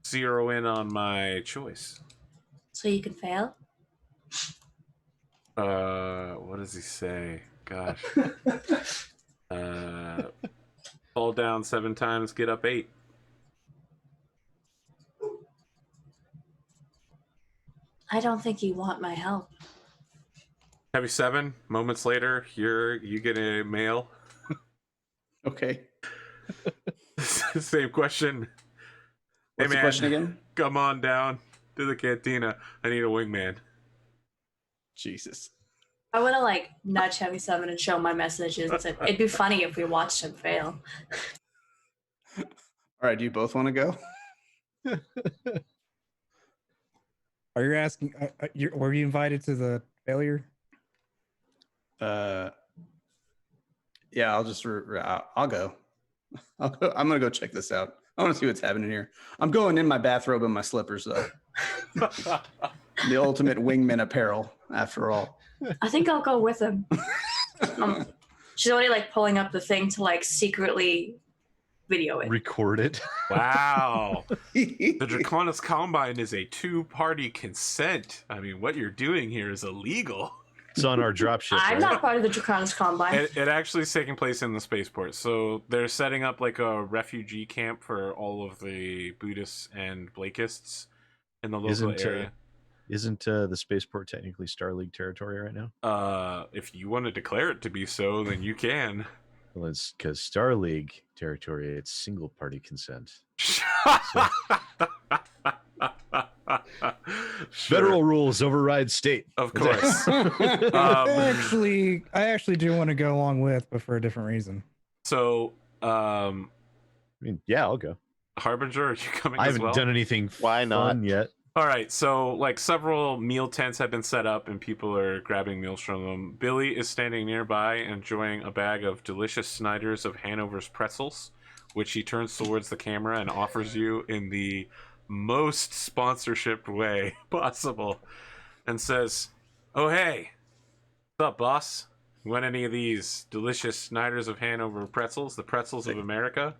zero in on my choice. So you can fail? What does he say? Gosh. Fall down 7 times, get up 8. I don't think you want my help. Heavy 7. Moments later, you get a mail. Okay. Same question. What's the question again? Come on down to the cantina. I need a wingman. Jesus. I want to like nudge Heavy 7 and show my messages. It'd be funny if we watched him fail. All right. Do you both want to go? Are you asking? Were you invited to the failure? Yeah. I'll just. I'll go. I'll go. I'm gonna go check this out. I want to see what's happening here. I'm going in my bathrobe and my slippers, though. The ultimate wingman apparel, after all. I think I'll go with him. She's already like pulling up the thing to like secretly video it. Record it. Wow. The Draconis Combine is a 2-party consent. I mean, what you're doing here is illegal. It's on our dropship. I'm right? not part of the Draconis Combine. It actually is taking place in the spaceport. So they're setting up like a refugee camp for all of the Buddhists and Blakists in the local area. Isn't the spaceport technically Star League territory right now? If you want to declare it to be so, then you can. Well, it's because Star League territory, it's single party consent. Federal rules override state. Of course. I actually do want to go along with, but for a different reason. So, I mean, yeah, I'll go. Harbinger, are you coming I as haven't well? done anything Why not? fun yet. All right, so like several meal tents have been set up and people are grabbing meals from them. Billy is standing nearby enjoying a bag of delicious Snyder's of Hanover's pretzels, which he turns towards the camera and offers you in the most sponsorship way possible and says, "Oh, hey, what's up, boss? You want any of these delicious Snyder's of Hanover pretzels, the pretzels of America?"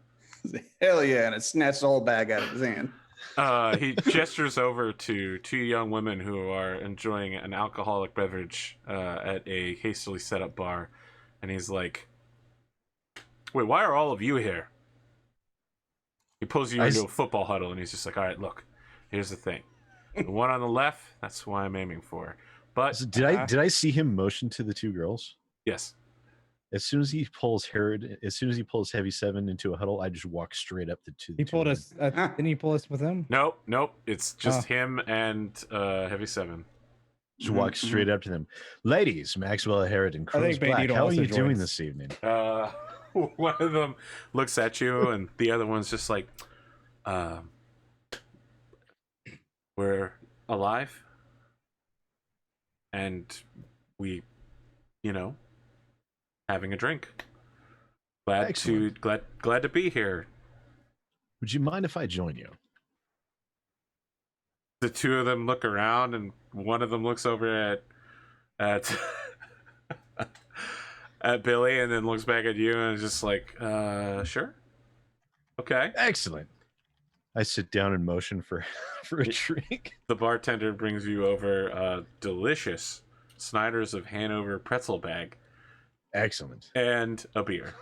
Hell yeah. And it snatched the whole bag out of his hand. He gestures over to 2 young women who are enjoying an alcoholic beverage at a hastily set up bar. And he's like, "Wait, why are all of you here?" He pulls you into a football huddle and he's just like, "All right, look, here's the thing. The one on the left, that's who I'm aiming for. But So did I see him motion to the 2 girls? yes, As soon as he pulls Heavy 7 into a huddle, I just walk straight up to He the pulled 2 us. Didn't he pull us with him? nope, it's just him and Heavy 7. Just walk straight up to them. Ladies, Maxwell Herod and Cruz Black, Magneto how are also you doing joins. this evening? One of them looks at you and the other one's just like, we're alive and we, having a drink. Glad to be here. Would you mind if I join you? The 2 of them look around and one of them looks over at at Billy and then looks back at you and is just like, sure. Okay. Excellent. I sit down in motion for a drink. The bartender brings you over a delicious Snyder's of Hanover pretzel bag Excellent. and a beer.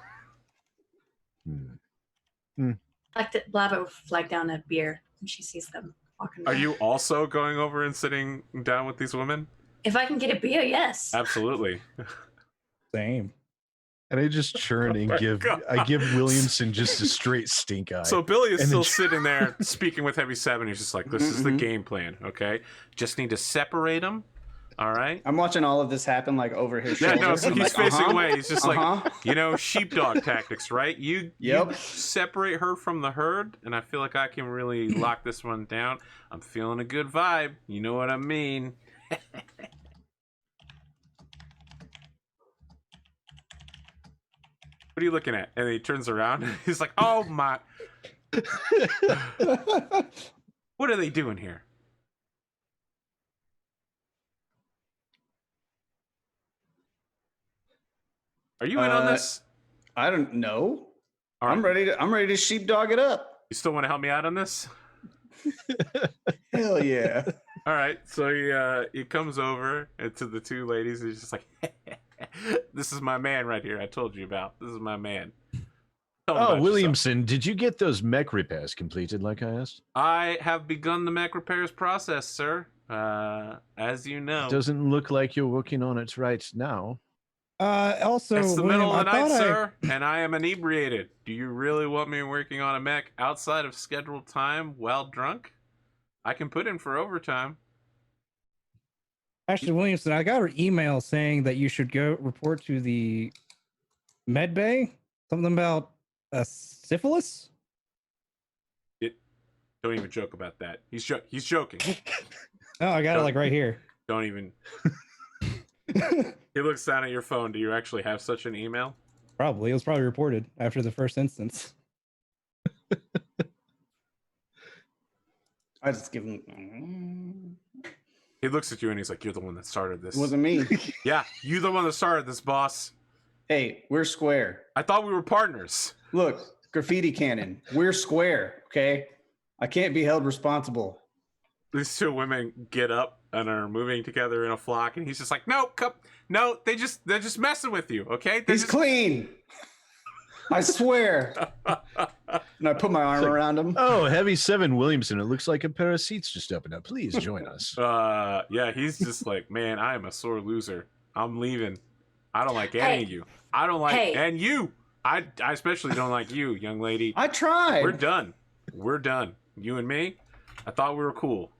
Blabber will flag down a beer when she sees them walking by. Are you also going over and sitting down with these women? If I can get a beer, yes. Absolutely. Same. And I just churn and give Williamson just a straight stink eye. So Billy is And still then- sitting there speaking with Heavy 7. He's just like, this is the game plan, okay? Just need to separate them All right. I'm watching all of this happen like over his Yeah, shoulder. no, so I'm he's like, facing away. He's just uh-huh. like, sheepdog tactics, right? You Yep. separate her from the herd, and I feel like I can really lock this one down. I'm feeling a good vibe. You know what I mean? What are you looking at? And he turns around, and he's like, oh my. What are they doing here? Are you in on this? I don't know. All right. I'm ready to sheepdog it up. You still want to help me out on this? Hell yeah. All right. So he comes over to the two ladies. He's just like, this is my man right here. I told you about. This is my man. Oh, Williamson, did you get those mech repairs completed like I asked? I have begun the mech repairs process, sir. As you know. It doesn't look like you're working on it right now. Also, it's the William, middle of the night, I... sir, and I am inebriated. Do you really want me working on a mech outside of scheduled time while drunk? I can put in for overtime. Actually, Williamson, I got an email saying that you should go report to the med bay. Something about syphilis. Don't even joke about that. He's joking. Oh, I got it like right here. Don't even. He looks down at your phone. Do you actually have such an email? Probably. It was probably reported after the first instance. I just give him. He looks at you and he's like, "You're the one that started this." It wasn't me. Yeah, you the one that started this, boss. Hey, we're square. I thought we were partners. Look, graffiti cannon. We're square. Okay, I can't be held responsible. These two women get up and are moving together in a flock, and he's just like, "No, they're just messing with you, okay?" He's clean. I swear. And I put my arm around him. Oh, Heavy 7 Williamson. It looks like a pair of seats just opened up. Please join us. Yeah, he's just like, man, I am a sore loser. I'm leaving. I don't like any of you. I don't like, and you. I especially don't like you, young lady. I tried. We're done. We're done. You and me. I thought we were cool.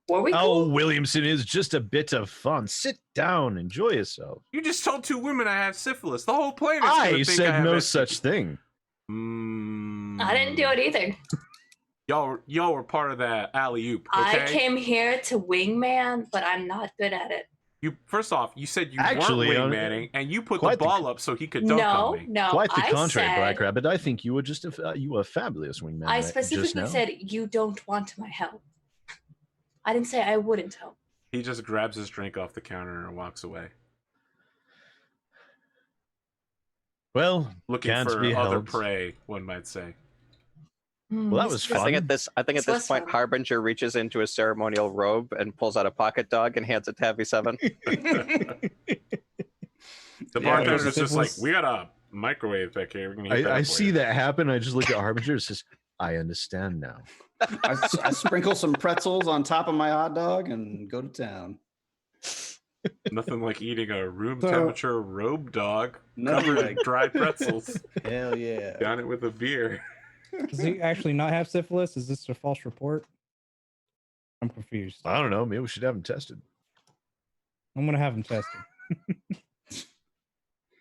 Were we cool? Oh, Williamson is just a bit of fun. Sit down, enjoy yourself. You just told two women I have syphilis. The whole planet. I said no such thing. I didn't do it either. Y'all were part of that alley-oop, okay? I came here to wingman, but I'm not good at it. You first off, you said you Actually, weren't wingmanning, and you put the ball up so he could dunk on me. No, Quite the I contrary, said, Black Rabbit. I think you were just you were a fabulous wingman. I specifically said you don't want my help. I didn't say I wouldn't help. He just grabs his drink off the counter and walks away. Well, looking for other prey, one might say. Well, that was fun. I think at this point, fun. Harbinger reaches into a ceremonial robe and pulls out a pocket dog and hands it to Heavy 7. The bartender's just like, we got a microwave back here. I see that happen. I just look at Harbinger and says, I understand now. I sprinkle some pretzels on top of my hot dog and go to town. Nothing like eating a room temperature robe dog Nothing covered like in dry pretzels. Hell yeah. Down it with a beer. Does he actually not have syphilis? Is this a false report? I'm confused. I don't know. Maybe we should have him tested. I'm gonna have him tested.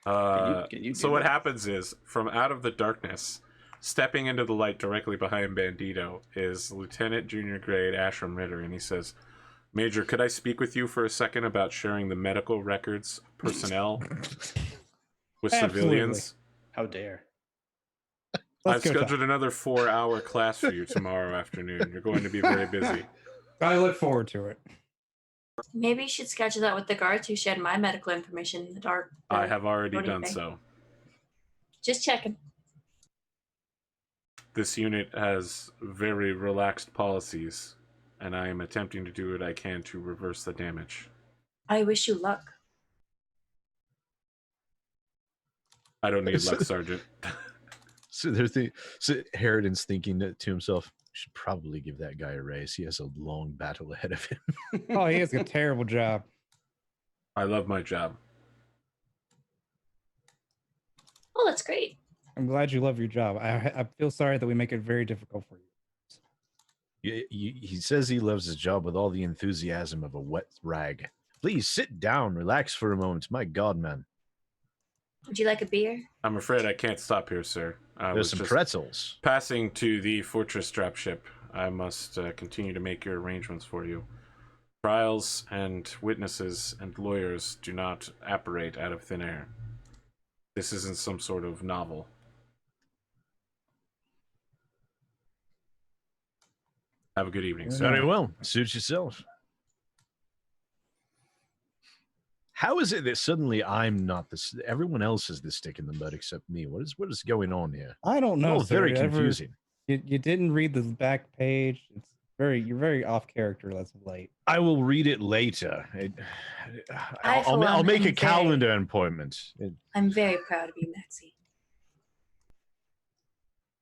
Can you so what happens is, from out of the darkness, stepping into the light directly behind Bandito, is Lieutenant Junior Grade Ashram Ritter, and he says, Major, could I speak with you for a second about sharing the medical records personnel with civilians? How dare. I've scheduled another 4-hour class for you tomorrow afternoon. You're going to be very busy. I look forward to it. Maybe you should schedule that with the guards who shared my medical information in the dark. I have already done so. Just checking. This unit has very relaxed policies, and I am attempting to do what I can to reverse the damage. I wish you luck. I don't need luck, Sergeant. So Harridan's thinking to himself, should probably give that guy a raise. He has a long battle ahead of him. Oh, he has a terrible job. I love my job. Oh, that's great. I'm glad you love your job. I feel sorry that we make it very difficult for you. He says he loves his job with all the enthusiasm of a wet rag. Please sit down, relax for a moment. My God, man. Would you like a beer? I'm afraid I can't stop here, sir. I There's was some just pretzels. passing to the fortress dropship. I must continue to make your arrangements for you. Trials and witnesses and lawyers do not apparate out of thin air. This isn't some sort of novel. Have a good evening, sir. Very well. Suit yourself. How is it that suddenly I'm not this? Everyone else is the stick in the mud except me. What is going on here? I don't know. Oh, Sir. very confusing. You didn't read the back page. You're very off character. That's late. I will read it later. I, for I'll one, make am a calendar appointment. I'm very proud of you, Maxie.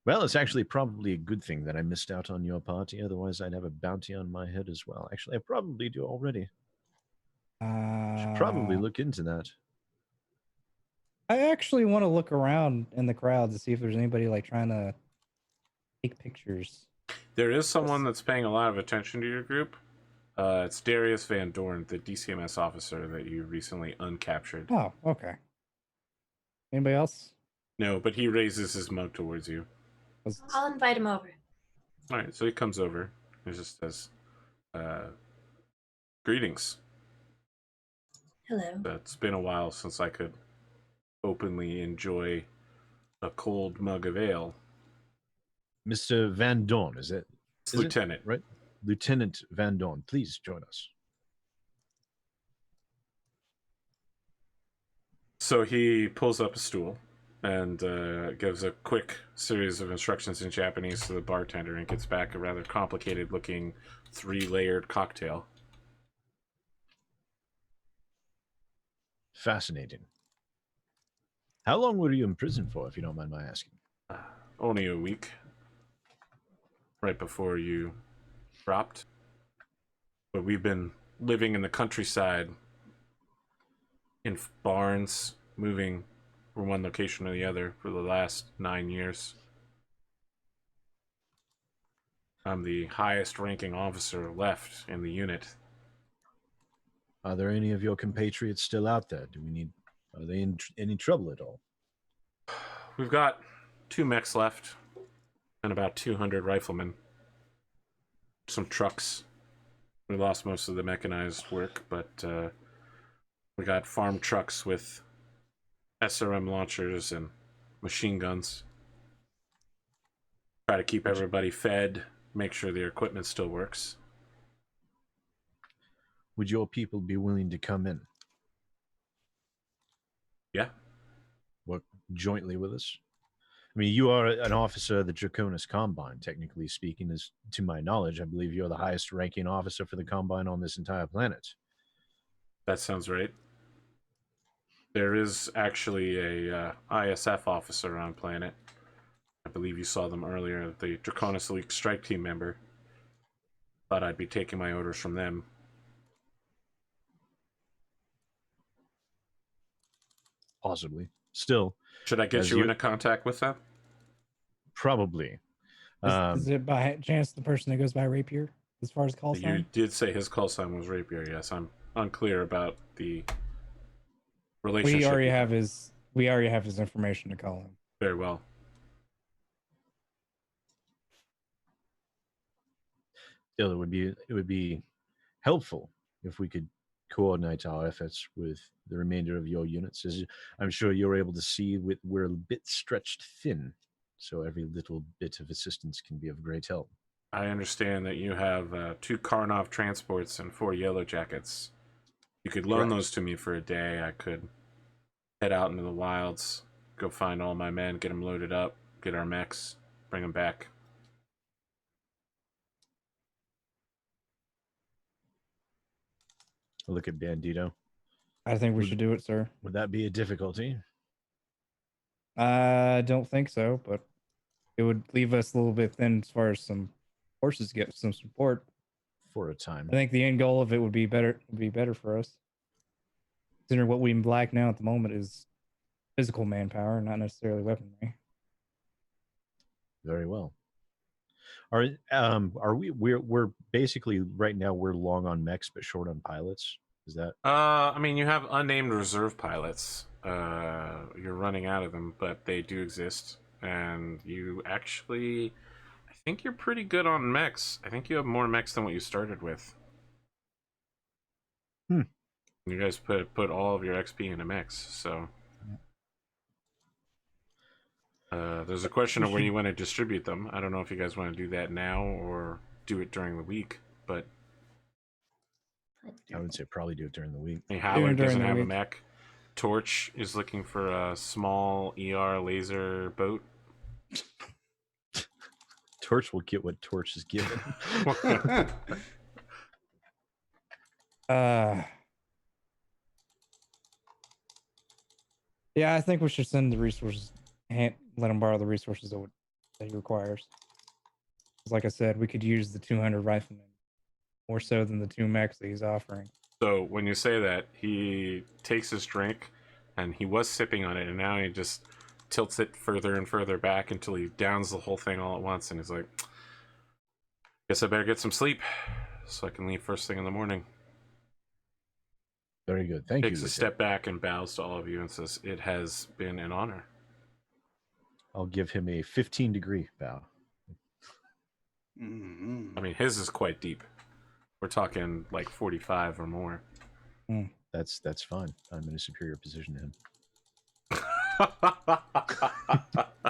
Well, it's actually probably a good thing that I missed out on your party. Otherwise, I'd have a bounty on my head as well. Actually, I probably do already. Should probably look into that. I actually want to look around in the crowd to see if there's anybody like trying to take pictures. There is someone that's paying a lot of attention to your group. It's Darius Van Dorn, the DCMS officer that you recently uncaptured. Oh, okay. Anybody else? No, but he raises his mug towards you. I'll invite him over. All right, so he comes over. He just says, greetings. Hello. It's been a while since I could openly enjoy a cold mug of ale. Mr. Van Dorn, is it? Lieutenant. Right? Lieutenant Van Dorn, please join us. So he pulls up a stool and gives a quick series of instructions in Japanese to the bartender and gets back a rather complicated-looking 3-layered cocktail. Fascinating. How long were you in prison for, if you don't mind my asking? Only a week. Right before you dropped. But we've been living in the countryside, in barns, moving from one location to the other for the last 9 years. I'm the highest ranking officer left in the unit. Are there any of your compatriots still out there? Are they in any trouble at all? We've got 2 mechs left and about 200 riflemen. Some trucks. We lost most of the mechanized work, but we got farm trucks with SRM launchers and machine guns. Try to keep everybody fed, make sure their equipment still works. Would your people be willing to come in? Yeah. Work jointly with us? I mean, you are an officer of the Draconis Combine, technically speaking, as to my knowledge. I believe you're the highest ranking officer for the Combine on this entire planet. That sounds right. There is actually a ISF officer on planet. I believe you saw them earlier, the Draconis Elite Strike Team member. Thought I'd be taking my orders from them. Possibly. Still. Should I get you into contact with them? Probably. Is it by chance the person that goes by Rapier as far as call sign? You did say his call sign was Rapier, yes. I'm unclear about the relationship. We already have his information to call him. Very well. Still, it would be helpful if we could coordinate our efforts with the remainder of your units. As I'm sure you're able to see, we're a bit stretched thin, so every little bit of assistance can be of great help. I understand that you have 2 Karnov transports and 4 Yellow Jackets. You could loan those to me for a day. I could head out into the wilds, go find all my men, get them loaded up, get our mechs, bring them back. Look at Bandito. I think we should do it, sir. Would that be a difficulty? I don't think so, but it would leave us a little bit thin as far as some horses get some support for a time. I think the end goal of it would be better for us. Considering what we lack now at the moment is physical manpower, not necessarily weaponry. Very well. Are we? We're basically right now we're long on mechs but short on pilots. Is that? I mean, you have unnamed reserve pilots. You're running out of them, but they do exist, and you actually, I think you're pretty good on mechs. I think you have more mechs than what you started with. You guys put all of your XP into mechs, so. There's a question of where you want to distribute them. I don't know if you guys want to do that now or do it during the week, but I would say probably do it during the week. I mean, Howard doesn't have a mech. Torch is looking for a small ER laser boat. Torch will get what Torch is given. Yeah, I think we should send the resources. Let him borrow the resources that he requires. 'Cause like I said, we could use the 200 riflemen more so than the 2 mechs that he's offering. So when you say that, he takes his drink, and he was sipping on it, and now he just tilts it further and further back until he downs the whole thing all at once, and he's like, guess I better get some sleep so I can leave first thing in the morning. Very good. Thank you. Takes a step back and bows to all of you and says, it has been an honor. I'll give him a 15-degree bow. I mean, his is quite deep. We're talking like 45 or more. That's fine. I'm in a superior position to him.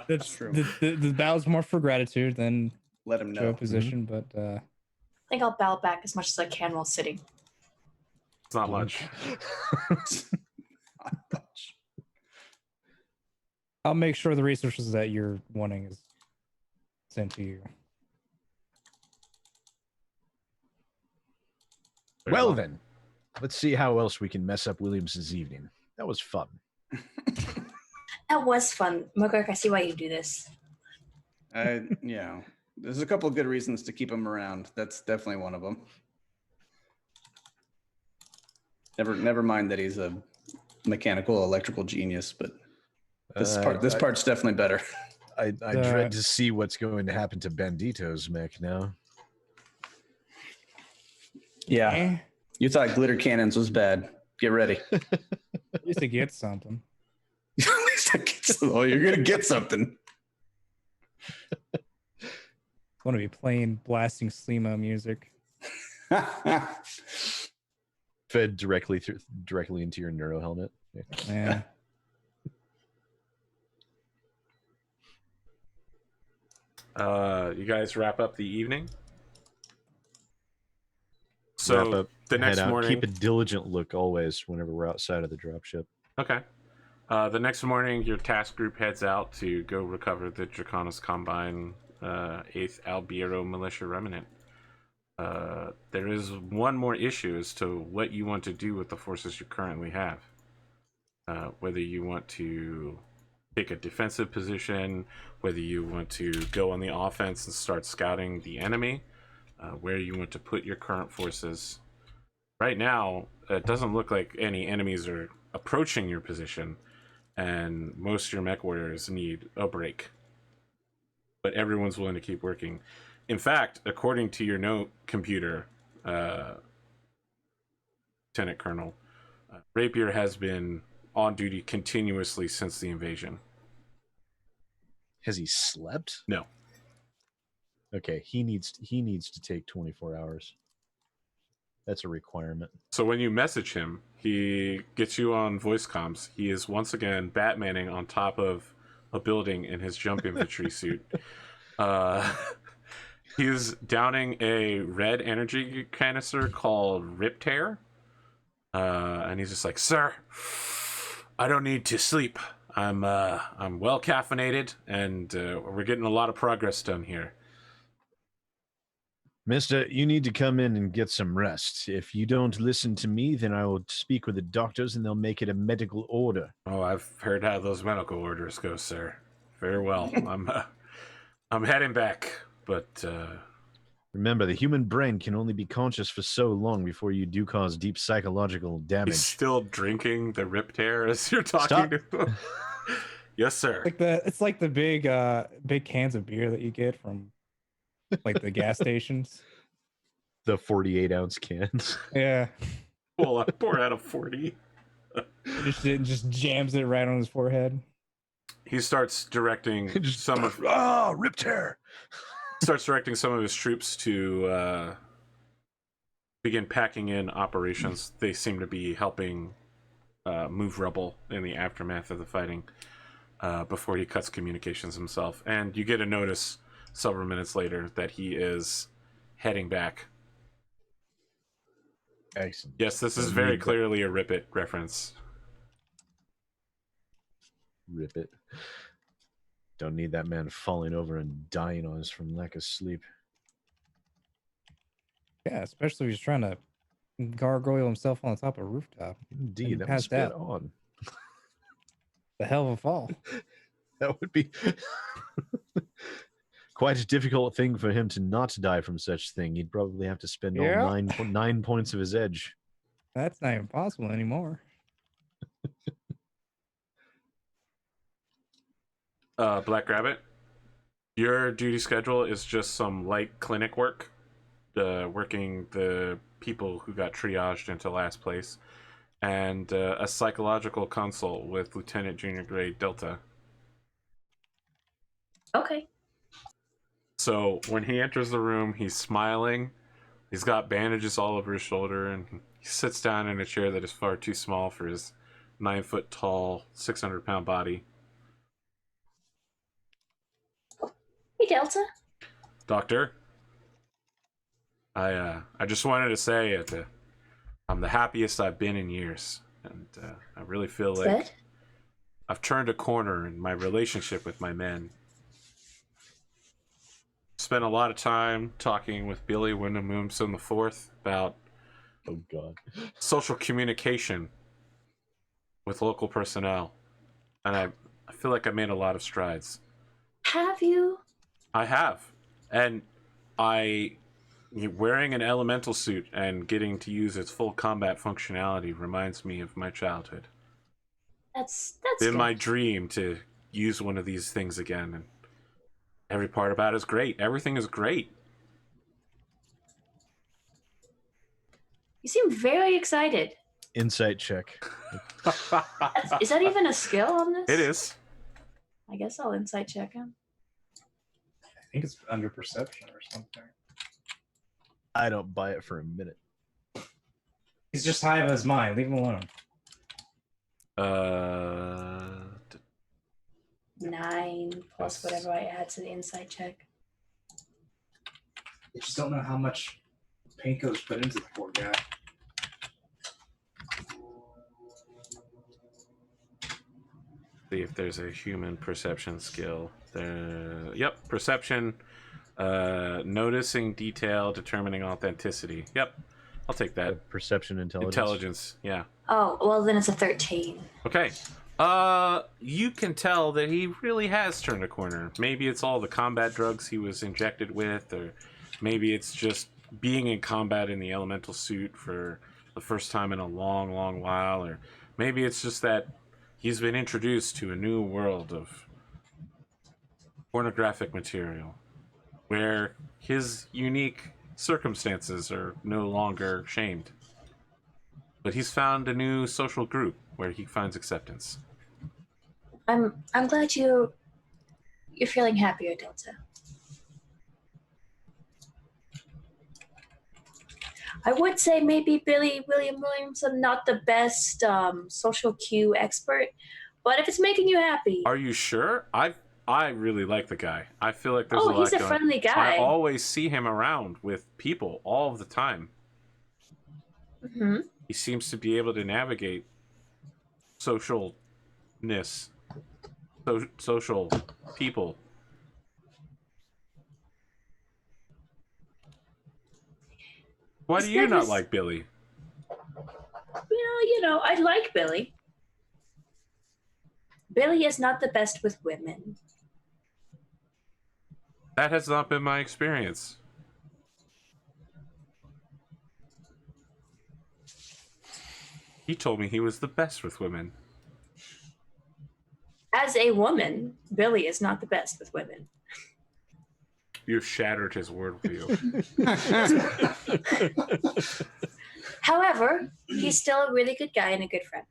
That's true. The bow's more for gratitude than let him know show position, but I think I'll bow back as much as I can while sitting. It's not much. Not much. I'll make sure the resources that you're wanting is sent to you. Well then, let's see how else we can mess up Williams's evening. That was fun. That was fun. Mogurk, I see why you do this. Yeah. There's a couple of good reasons to keep him around. That's definitely one of them. Never mind that he's a mechanical electrical genius, but this part's definitely better. I dread to see what's going to happen to Bandito's mech now. Yeah. You thought glitter cannons was bad. Get ready. At least it gets something. At least I get something. Oh, you're gonna get something. I want to be playing blasting Slimo music. Fed directly into your neuro helmet. Yeah. You guys wrap up the evening. So the next morning, keep a diligent look always whenever we're outside of the dropship. Okay. The next morning, your task group heads out to go recover the Draconis Combine 8th Albeiro Militia Remnant. There is one more issue as to what you want to do with the forces you currently have. Whether you want to take a defensive position, whether you want to go on the offense and start scouting the enemy, where you want to put your current forces. Right now, it doesn't look like any enemies are approaching your position, and most of your Mechwarriors need a break. But everyone's willing to keep working. In fact, according to your note computer, Lieutenant Colonel, Rapier has been on duty continuously since the invasion. Has he slept? No. Okay, he needs to take 24 hours. That's a requirement. So when you message him, he gets you on voice comms. He is once again Batmaning on top of a building in his jump infantry suit. He's downing a red energy canister called Rip Tear. And he's just like, "Sir, I don't need to sleep. I'm well caffeinated, and we're getting a lot of progress done here. Mister, you need to come in and get some rest. If you don't listen to me, then I will speak with the doctors and they'll make it a medical order." Oh, I've heard how those medical orders go, sir. Very well. I'm heading back, but remember, the human brain can only be conscious for so long before you do cause deep psychological damage. He's still drinking the Rip Tear as you're talking to him. Yes, sir. It's like the big cans of beer that you get from like the gas stations. The 48-ounce cans. Yeah. pour out a 40. Just jams it right on his forehead. He starts directing some of ripped hair. Starts directing some of his troops to begin packing in operations. They seem to be helping move rubble in the aftermath of the fighting before he cuts communications himself. And you get a notice several minutes later that he is heading back. Excellent. Yes, this is very clearly a Rip It reference. Rip it. Don't need that man falling over and dying on us from lack of sleep. Yeah, especially if he's trying to gargoyle himself on the top of a rooftop. Indeed, that passed must be out. on. The hell of a fall. That would be quite a difficult thing for him to not die from such thing. He'd probably have to spend all 9 points of his edge. That's not even possible anymore. Black Rabbit, your duty schedule is just some light clinic work, working the people who got triaged into last place, and a psychological consult with Lieutenant Junior Grade Delta. Okay. So when he enters the room, he's smiling. He's got bandages all over his shoulder, and he sits down in a chair that is far too small for his 9-foot-tall, 600-pound body. Hey, Delta. Doctor, I just wanted to say that I'm the happiest I've been in years, and I really feel like Good. I've turned a corner in my relationship with my men. Spent a lot of time talking with Billy Wyndham Moomson IV about social communication with local personnel, and I feel like I made a lot of strides. Have you? I have, and wearing an elemental suit and getting to use its full combat functionality reminds me of my childhood. That's been good. my dream to use one of these things again, and every part about it is great. Everything is great. You seem very excited. Insight check. Is that even a skill on this? It is. I guess I'll insight check him. I think it's under perception or something. I don't buy it for a minute. He's just high of his mind. Leave him alone. 9 plus whatever I add to the insight check. I just don't know how much Panko's put into the poor guy. See if there's a human perception skill. Yep, perception, noticing detail, determining authenticity. Yep, I'll take that. Perception, intelligence. Intelligence, yeah. Oh, well then it's a 13. Okay. You can tell that he really has turned a corner. Maybe it's all the combat drugs he was injected with, or maybe it's just being in combat in the elemental suit for the first time in a long, long while, or maybe it's just that he's been introduced to a new world of pornographic material where his unique circumstances are no longer shamed. But he's found a new social group where he finds acceptance. I'm glad you're feeling happier, Delta. I would say maybe William Williamson not the best social cue expert, but if it's making you happy. Are you sure? I really like the guy. I feel like there's a lot he's a going. friendly guy. I always see him around with people all of the time. Mm-hmm. He seems to be able to navigate socialness, social people. Why do you not like Billy? Well, I like Billy. Billy is not the best with women. That has not been my experience. He told me he was the best with women. As a woman, Billy is not the best with women. You've shattered his worldview. However, he's still a really good guy and a good friend.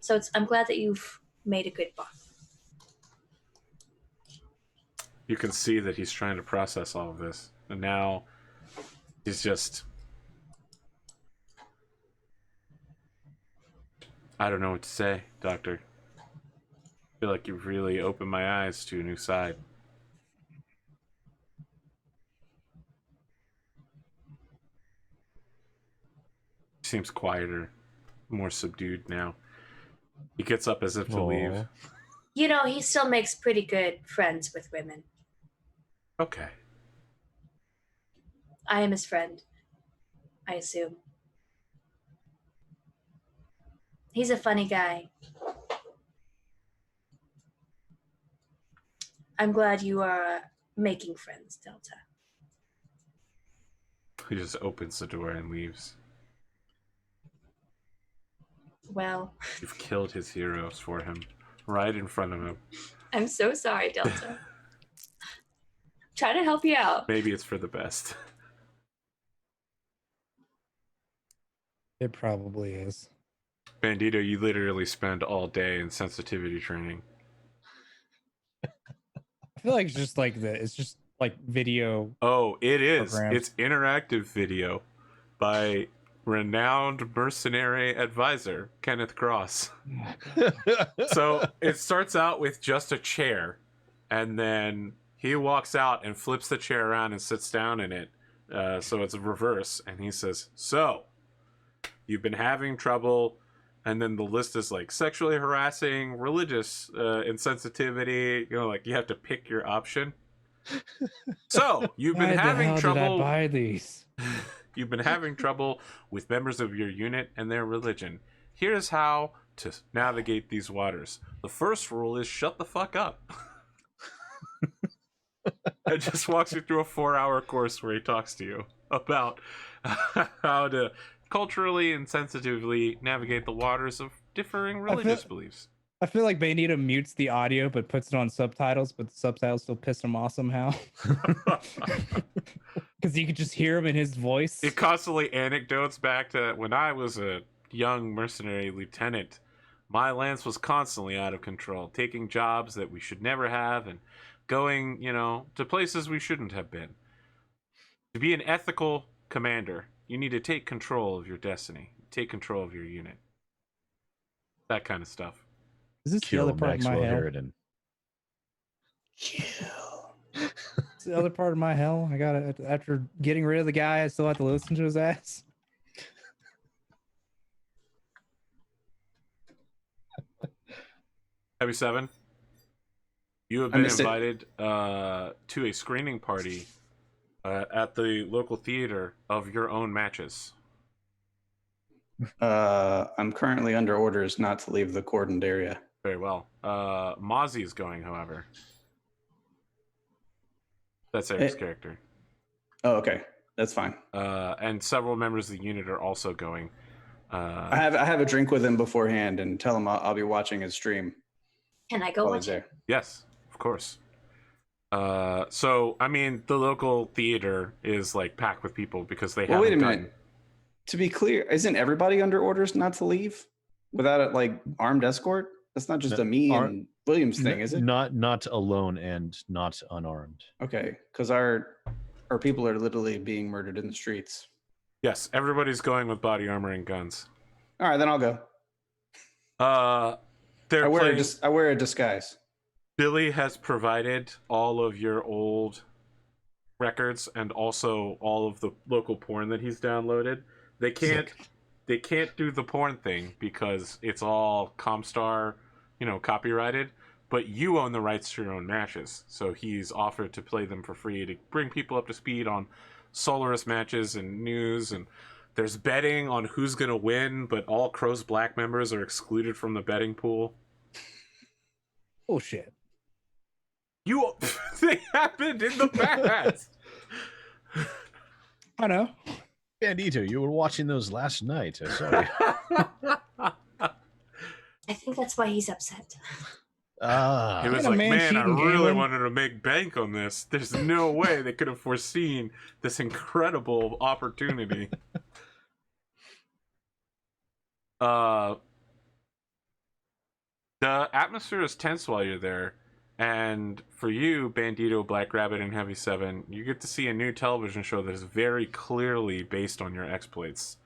So I'm glad that you've made a good bond. You can see that he's trying to process all of this. And now he's just... I don't know what to say, Doctor. I feel like you've really opened my eyes to a new side. Seems quieter, more subdued now. He gets up as if to leave. You know, he still makes pretty good friends with women. Okay. I am his friend, I assume. He's a funny guy. I'm glad you are making friends, Delta. He just opens the door and leaves. Well, You've killed his heroes for him, right in front of him. I'm so sorry, Delta. Try to help you out. Maybe it's for the best. It probably is. Bandito, you literally spend all day in sensitivity training. I feel like it's just like it's just like video. Oh, it is. Programs. It's interactive video by renowned mercenary advisor Kenneth Cross. So it starts out with just a chair, and then he walks out and flips the chair around and sits down in it. So it's a reverse, and he says, "So, you've been having trouble," and then the list is like sexually harassing, religious insensitivity. You know, like you have to pick your option. So you've been having trouble. Did I buy these? You've been having trouble with members of your unit and their religion. Here's how to navigate these waters. The first rule is shut the fuck up. It just walks you through a 4-hour course where he talks to you about how to culturally and sensitively navigate the waters of differing religious beliefs. I feel like Benita mutes the audio but puts it on subtitles, but the subtitles still piss him off somehow. Because you could just hear him in his voice. It constantly anecdotes back to when I was a young mercenary lieutenant. My lance was constantly out of control, taking jobs that we should never have and going, to places we shouldn't have been. To be an ethical commander, you need to take control of your destiny, take control of your unit. That kind of stuff. Is this the other part of my hell? It's the other part of my hell. I got it after getting rid of the guy. I still have to listen to his ass. Heavy 7, you have been invited to a screening party at the local theater of your own matches. I'm currently under orders not to leave the cordoned area. Very well. Mozzie is going, however. That's Eric's character. Oh, okay. That's fine. And several members of the unit are also going. I have a drink with him beforehand and tell him I'll be watching his stream. Can I go watch it? Yes, of course. So, I mean, the local theater is like packed with people because they haven't wait a minute. To be clear, isn't everybody under orders not to leave without a armed escort? That's not just a me and Williams thing, is it? Not alone and not unarmed. Okay, because our people are literally being murdered in the streets. Yes, everybody's going with body armor and guns. All right, then I'll go. I wear a disguise. Billy has provided all of your old records and also all of the local porn that he's downloaded. They can't do the porn thing because it's all Comstar, copyrighted, but you own the rights to your own matches. So he's offered to play them for free to bring people up to speed on Solaris matches and news, and there's betting on who's going to win, but all Crow's Black members are excluded from the betting pool. Oh shit. They happened in the past. I know. Bandito, you were watching those last night. I saw you. I think that's why he's upset. He was like, man, I really wanted to make bank on this. There's no way they could have foreseen this incredible opportunity. The atmosphere is tense while you're there, and for you, Bandito, Black Rabbit, and Heavy 7, you get to see a new television show that is very clearly based on your exploits.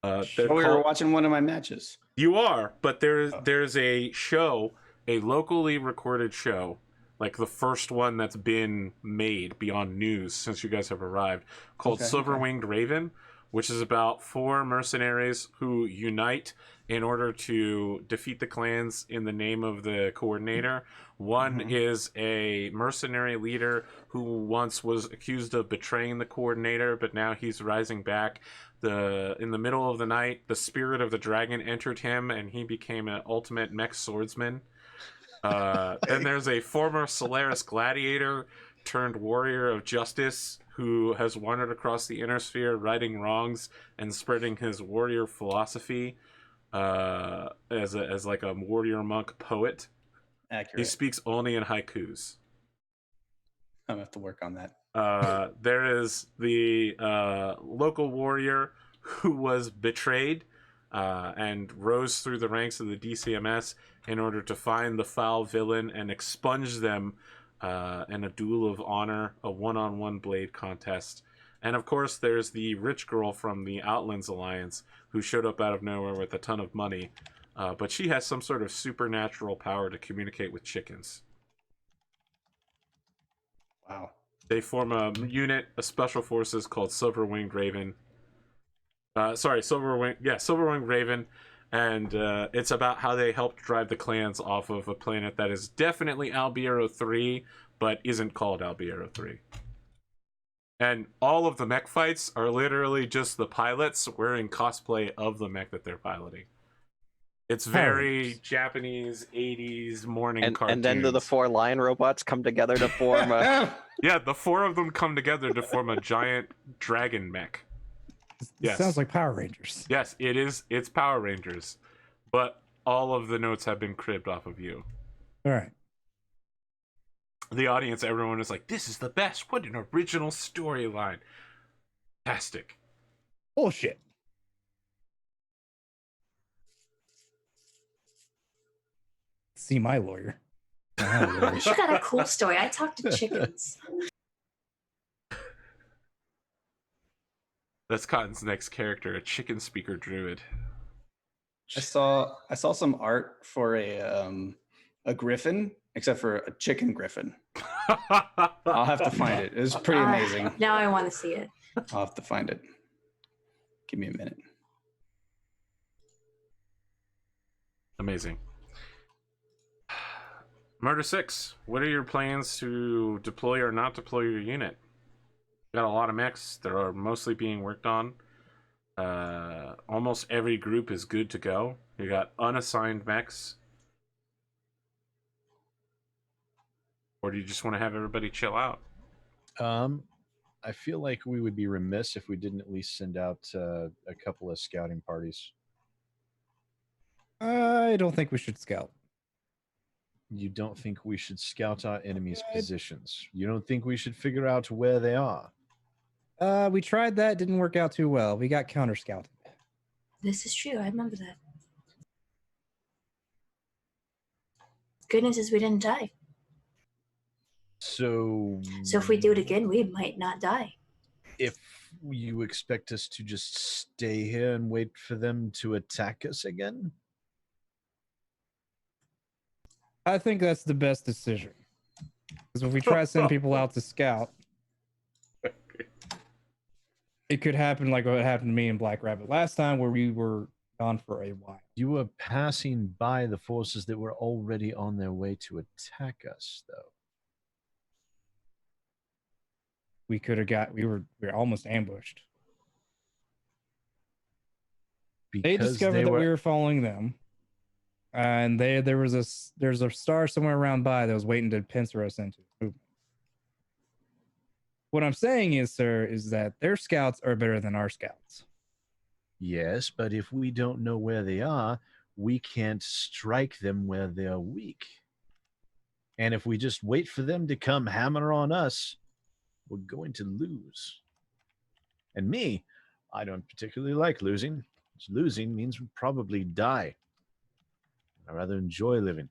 We were watching one of my matches. You are, but there's a show, a locally recorded show, like the first one that's been made beyond news since you guys have arrived, called Silver-Winged Raven, which is about 4 mercenaries who unite in order to defeat the clans in the name of the coordinator. One is a mercenary leader who once was accused of betraying the coordinator, but now he's rising back. In the middle of the night, the spirit of the dragon entered him, and he became an ultimate mech swordsman. Then there's a former Solaris gladiator turned warrior of justice who has wandered across the inner sphere, righting wrongs and spreading his warrior philosophy as like a warrior monk poet. Accurate. He speaks only in haikus. I'm gonna have to work on that. There is the local warrior who was betrayed and rose through the ranks of the DCMS in order to find the foul villain and expunge them in a duel of honor, a one-on-one blade contest. And of course, there's the rich girl from the Outlands Alliance who showed up out of nowhere with a ton of money, but she has some sort of supernatural power to communicate with chickens. Wow. They form a unit of special forces called Silver-Winged Raven. Silver-Winged Raven. And it's about how they helped drive the clans off of a planet that is definitely Albeiro 3, but isn't called Albeiro 3. And all of the mech fights are literally just the pilots wearing cosplay of the mech that they're piloting. It's very Japanese 80s morning cartoons. And then the 4 lion robots come together to form a... Yeah, the 4 of them come together to form a giant dragon mech. Yes. Sounds like Power Rangers. Yes, it is. It's Power Rangers. But all of the notes have been cribbed off of you. All right. The audience, everyone is like, this is the best. What an original storyline. Fantastic. Bullshit. See my lawyer. You got a cool story. I talked to chickens. That's Cotton's next character, a chicken speaker druid. I saw some art for a griffin, except for a chicken griffin. I'll have to find it. It was pretty amazing. Now I want to see it. I'll have to find it. Give me a minute. Amazing. Murder 6, what are your plans to deploy or not deploy your unit? Got a lot of mechs that are mostly being worked on. Almost every group is good to go. You got unassigned mechs. Or do you just want to have everybody chill out? I feel like we would be remiss if we didn't at least send out a couple of scouting parties. I don't think we should scout. You don't think we should scout our enemies' positions? You don't think we should figure out where they are? We tried that. Didn't work out too well. We got counter scouted. This is true. I remember that. Good news is we didn't die. So if we do it again, we might not die. If you expect us to just stay here and wait for them to attack us again? I think that's the best decision. Because if we try to send people out to scout, it could happen like what happened to me and Black Rabbit last time, where we were gone for a while. You were passing by the forces that were already on their way to attack us, though. We were almost ambushed. Because they discovered that we were following them. And there's a star somewhere around by that was waiting to pincer us into movement. What I'm saying is, sir, is that their scouts are better than our scouts. Yes, but if we don't know where they are, we can't strike them where they're weak. And if we just wait for them to come hammer on us, we're going to lose. And me, I don't particularly like losing. Losing means we'll probably die. I'd rather enjoy living.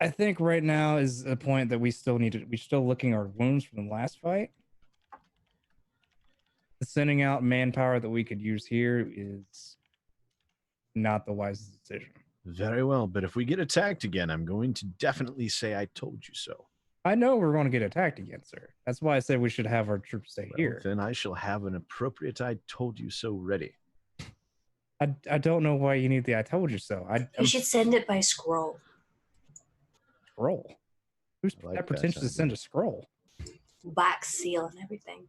I think right now is a point that we're still licking our wounds from the last fight. Sending out manpower that we could use here is not the wisest decision. Very well, but if we get attacked again, I'm going to definitely say I told you so. I know we're going to get attacked again, sir. That's why I said we should have our troops stay here. Then I shall have an appropriate I told you so ready. I don't know why you need the I told you so. You should send it by scroll. Scroll? Who's like that pretentious to send a scroll? Wax seal and everything.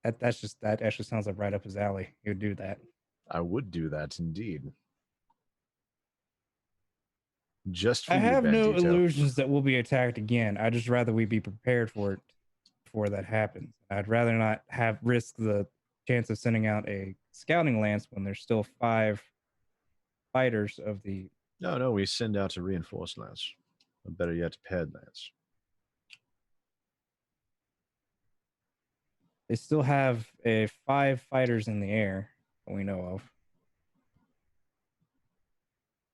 That actually sounds like right up his alley. He would do that. I would do that indeed. Just for I have no Bandito. illusions that we'll be attacked again. I'd just rather we be prepared for it before that happens. I'd rather not risk the chance of sending out a scouting lance when there's still 5 fighters of the... No, we send out a reinforced lance. Or better yet, a paired lance. They still have 5 fighters in the air that we know of.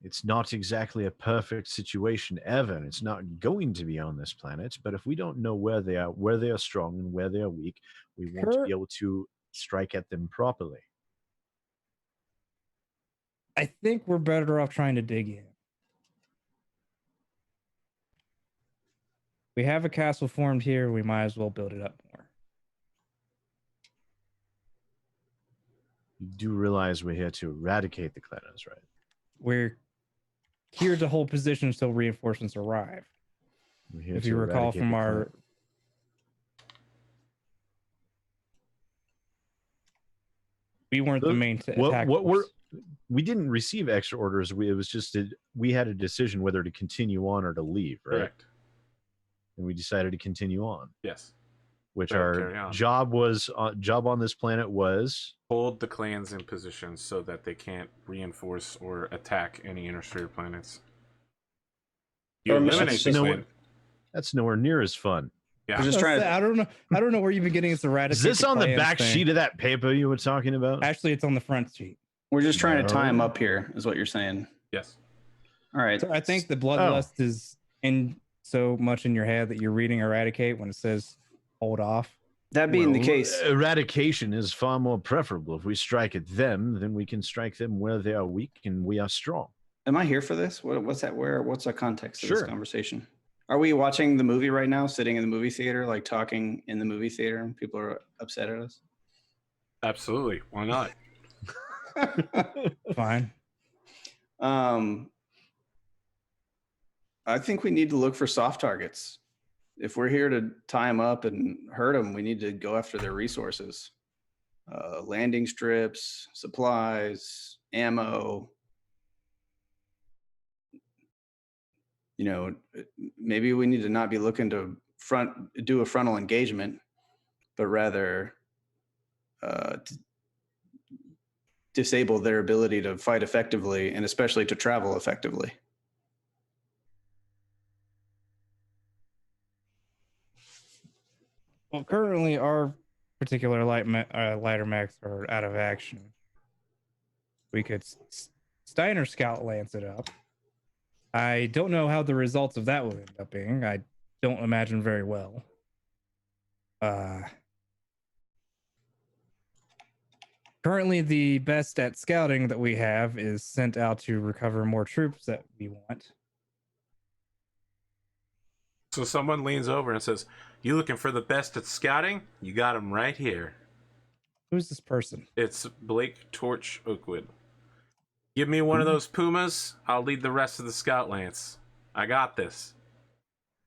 It's not exactly a perfect situation ever, and it's not going to be on this planet. But if we don't know where they are strong and where they are weak, we won't be able to strike at them properly. I think we're better off trying to dig in. We have a castle formed here. We might as well build it up more. You do realize we're here to eradicate the Clanners, right? We're here to hold positions till reinforcements arrive. If you recall from our... We weren't the main attack force. We didn't receive extra orders. It was just we had a decision whether to continue on or to leave, right? Correct. And we decided to continue on. Yes. Which our job on this planet was hold the clans in position so that they can't reinforce or attack any interstellar planets. You eliminate the clan. That's nowhere near as fun. Yeah, I'm just trying to... I don't know where you've been getting this eradicate. Is this on the back sheet of that paper you were talking about? Actually, it's on the front sheet. We're just trying to tie him up here, is what you're saying. Yes. All right. So I think the bloodlust is in so much in your head that you're reading eradicate when it says hold off. That being the case, eradication is far more preferable. If we strike at them, then we can strike them where they are weak and we are strong. Am I here for this? What's that? What's the context of this conversation? Are we watching the movie right now, sitting in the movie theater, like talking in the movie theater, and people are upset at us? Absolutely. Why not? Fine. I think we need to look for soft targets. If we're here to tie them up and hurt them, we need to go after their resources. Landing strips, supplies, ammo. You know, maybe we need to not be looking to do a frontal engagement, but rather disable their ability to fight effectively and especially to travel effectively. Well, currently our particular lighter mechs are out of action. We could Steiner Scout lance it up. I don't know how the results of that will end up being. I don't imagine very well. Currently, the best at scouting that we have is sent out to recover more troops that we want. So someone leans over and says, "You looking for the best at scouting? You got him right here." Who's this person? It's Blake Torch Oakwood. Give me one of those Pumas. I'll lead the rest of the Scout Lance. I got this.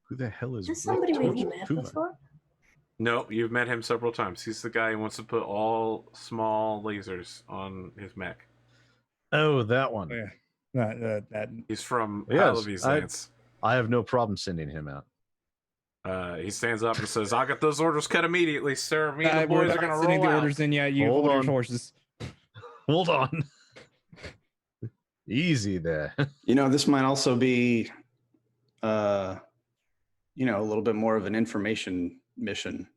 Who the hell is this? Somebody we've met before? No, you've met him several times. He's the guy who wants to put all small lasers on his mech. Oh, that one. Oh, yeah. He's from Yes, Lance. I have no problem sending him out. He stands up and says, "I'll get those orders cut immediately, sir. Me and the boys are going to roll the out." orders in yet. You hold your horses. Hold on. Easy there. You know, this might also be, a little bit more of an information mission.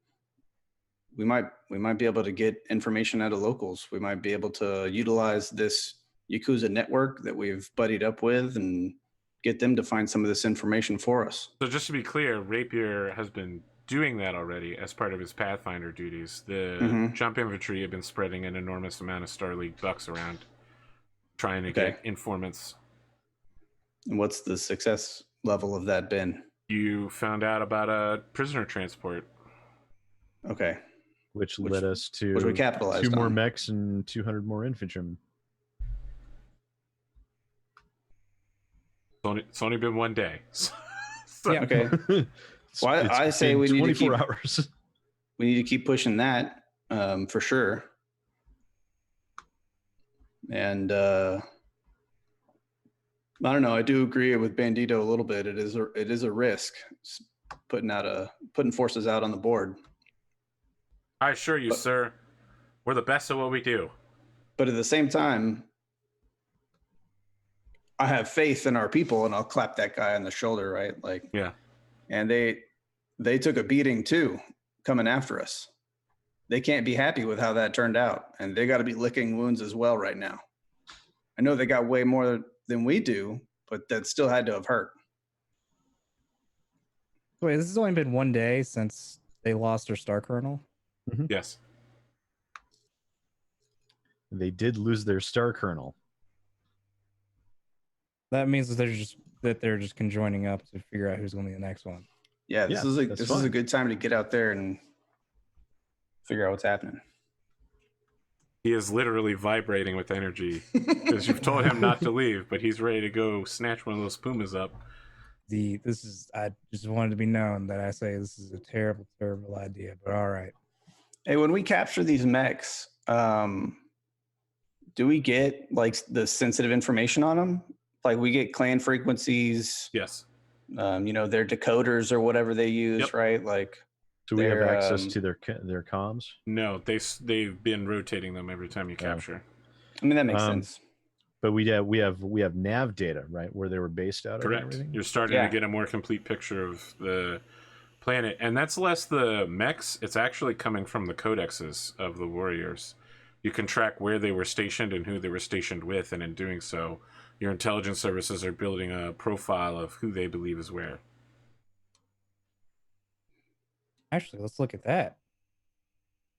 We might be able to get information out of locals. We might be able to utilize this Yakuza network that we've buddied up with and get them to find some of this information for us. So just to be clear, Rapier has been doing that already as part of his Pathfinder duties. The jump infantry have been spreading an enormous amount of Star League bucks around, trying to get informants. And what's the success level of that been? You found out about a prisoner transport. Okay. Which led us to which we capitalized 2 more on. mechs and 200 more infantrymen. It's only been one day. Yeah. Okay. Well, I say we need to keep 24 hours. We need to keep pushing that for sure. And I don't know. I do agree with Bandito a little bit. It is a risk putting forces out on the board. I assure you, sir, we're the best at what we do. But at the same time, I have faith in our people, and I'll clap that guy on the shoulder, right? Like, yeah. And they took a beating too, coming after us. They can't be happy with how that turned out, and they got to be licking wounds as well right now. I know they got way more than we do, but that still had to have hurt. Wait, this has only been one day since they lost their star colonel. Yes. They did lose their star colonel. That means that they're just conjoining up to figure out who's going to be the next one. Yeah, this is a good time to get out there and figure out what's happening. He is literally vibrating with energy because you've told him not to leave, but he's ready to go snatch one of those pumas up. I just wanted to be known that I say this is a terrible, terrible idea, but all right. Hey, when we capture these mechs, do we get like the sensitive information on them? Like we get clan frequencies. Yes. Their decoders or whatever they use, right? Like, do we have access to their comms? No, they've been rotating them every time you capture. I mean, that makes sense. But we have nav data, right, where they were based out of. Correct. And everything? You're starting to get a more complete picture of the planet, and that's less the mechs. It's actually coming from the codexes of the warriors. You can track where they were stationed and who they were stationed with, and in doing so, your intelligence services are building a profile of who they believe is where. Actually, let's look at that.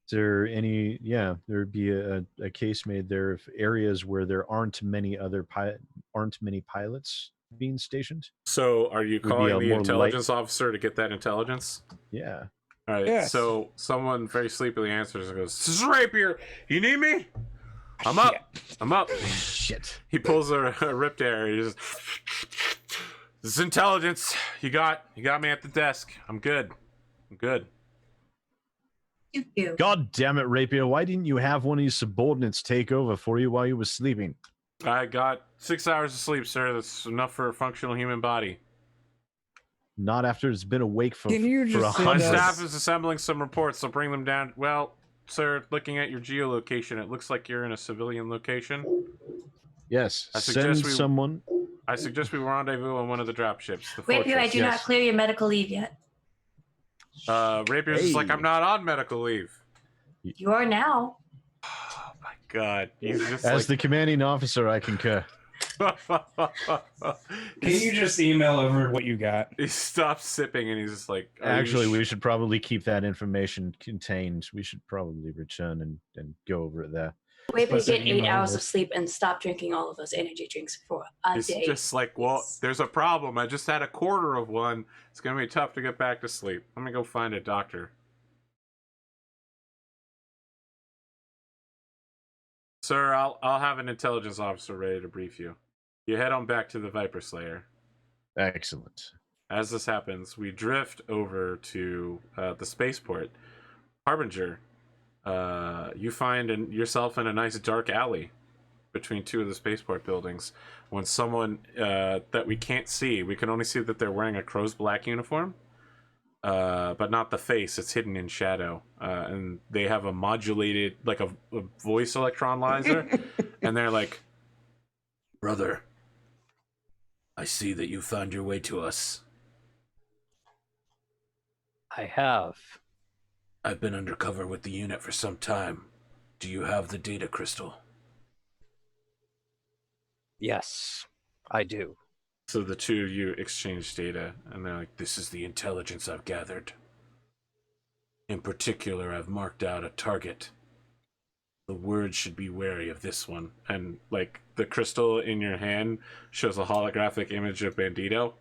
Is there any? Yeah, there'd be a case made there of areas where there aren't many pilots being stationed. So, are you calling the intelligence officer to get that intelligence? Yeah. All right. Yes. So, someone very sleepily answers and goes, "This is Rapier. You need me? I'm up. I'm up." Shit. He pulls a rip there. He just, "This is intelligence. You got me at the desk. I'm good. I'm good." God damn it, Rapier! Why didn't you have one of your subordinates take over for you while you were sleeping? I got 6 hours of sleep, sir. That's enough for a functional human body. Not after it's been awake for. Can you just My staff is assembling some reports. So bring them down. Well, sir, looking at your geolocation, it looks like you're in a civilian location. Yes. Send someone. I suggest we rendezvous on one of the drop ships. Rapier, I do not clear your medical leave yet. Rapier's just like, I'm not on medical leave. You are now. Oh my god. He's just As the commanding officer, I concur. Can you just email over what you got? He stops sipping and he's just like, actually, we should probably keep that information contained. We should probably return and go over it there. Rapier, get 8 hours of sleep and stop drinking all of those energy drinks for a day. It's just like, well, there's a problem. I just had a quarter of one. It's going to be tough to get back to sleep. Let me go find a doctor. Sir, I'll have an intelligence officer ready to brief you. You head on back to the Viper Slayer. Excellent. As this happens, we drift over to the spaceport. Harbinger, you find yourself in a nice dark alley between two of the spaceport buildings when someone that we can't see, we can only see that they're wearing a crow's black uniform, but not the face. It's hidden in shadow, and they have a modulated, like a voice electrolyzer, and they're like, "Brother, I see that you found your way to us." I have. I've been undercover with the unit for some time. Do you have the data crystal? Yes, I do. So the two of you exchange data, and they're like, this is the intelligence I've gathered. In particular, I've marked out a target. The word should be wary of this one. And, like, the crystal in your hand shows a holographic image of Bandito.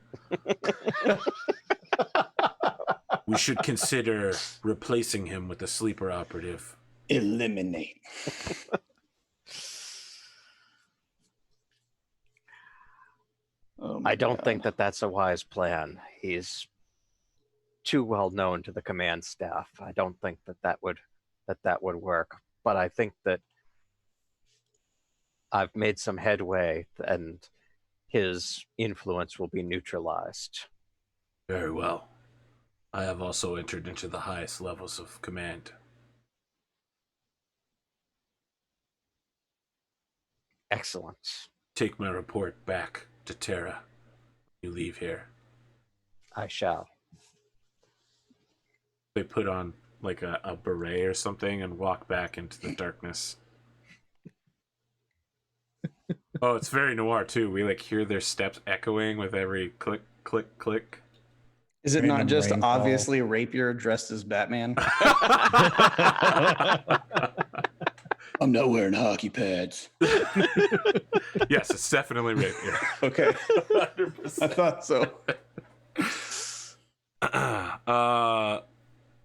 We should consider replacing him with a sleeper operative. Eliminate. I don't think that that's a wise plan. He's too well known to the command staff. I don't think that would work. But I think that I've made some headway, and his influence will be neutralized. Very well. I have also entered into the highest levels of command. Excellent. Take my report back to Terra. You leave here. I shall. They put on like a beret or something and walk back into the darkness. Oh, it's very noir too. We like hear their steps echoing with every click, click, click. Is it not Random just rainfall. obviously Rapier dressed as Batman? I'm not wearing hockey pads. Yes, it's definitely Rapier. Okay. 100%. I thought so.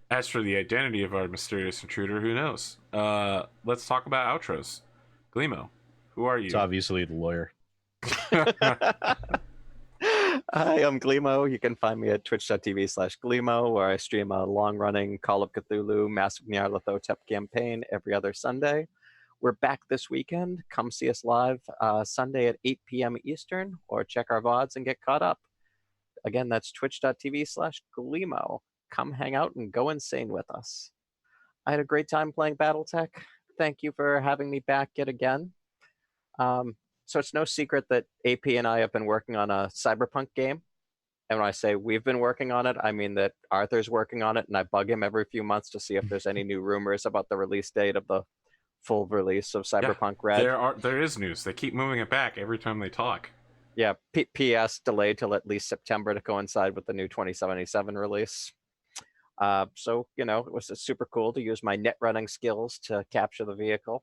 As for the identity of our mysterious intruder, who knows? Let's talk about outros. Glimo, who are you? It's obviously the lawyer. Hi, I'm Glimo. You can find me at twitch.tv/Glimo, where I stream a long-running Call of Cthulhu Massive Nyarlathotep campaign every other Sunday. We're back this weekend. Come see us live Sunday at 8 p.m. Eastern, or check our VODs and get caught up. Again, that's twitch.tv/Glimo. Come hang out and go insane with us. I had a great time playing Battletech. Thank you for having me back yet again. So it's no secret that AP and I have been working on a cyberpunk game. And when I say we've been working on it, I mean that Arthur's working on it, and I bug him every few months to see if there's any new rumors about the release date of the full release of Cyberpunk Red. There is news. They keep moving it back every time they talk. Yeah, PS delayed till at least September to coincide with the new 2077 release. So, you know, it was super cool to use my net running skills to capture the vehicle.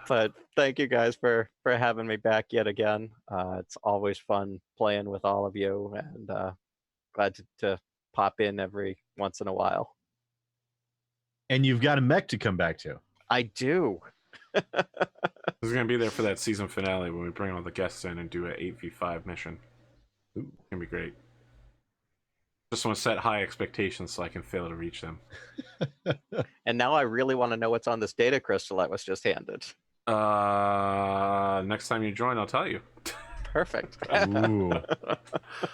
But thank you guys for having me back yet again. It's always fun playing with all of you, and glad to pop in every once in a while. And you've got a mech to come back to. I do. Who's going to be there for that season finale when we bring all the guests in and do an 8v5 mission? Ooh, it's going to be great. Just want to set high expectations so I can fail to reach them. And now I really want to know what's on this data crystal that was just handed. Next time you join, I'll tell you. Perfect. Ooh.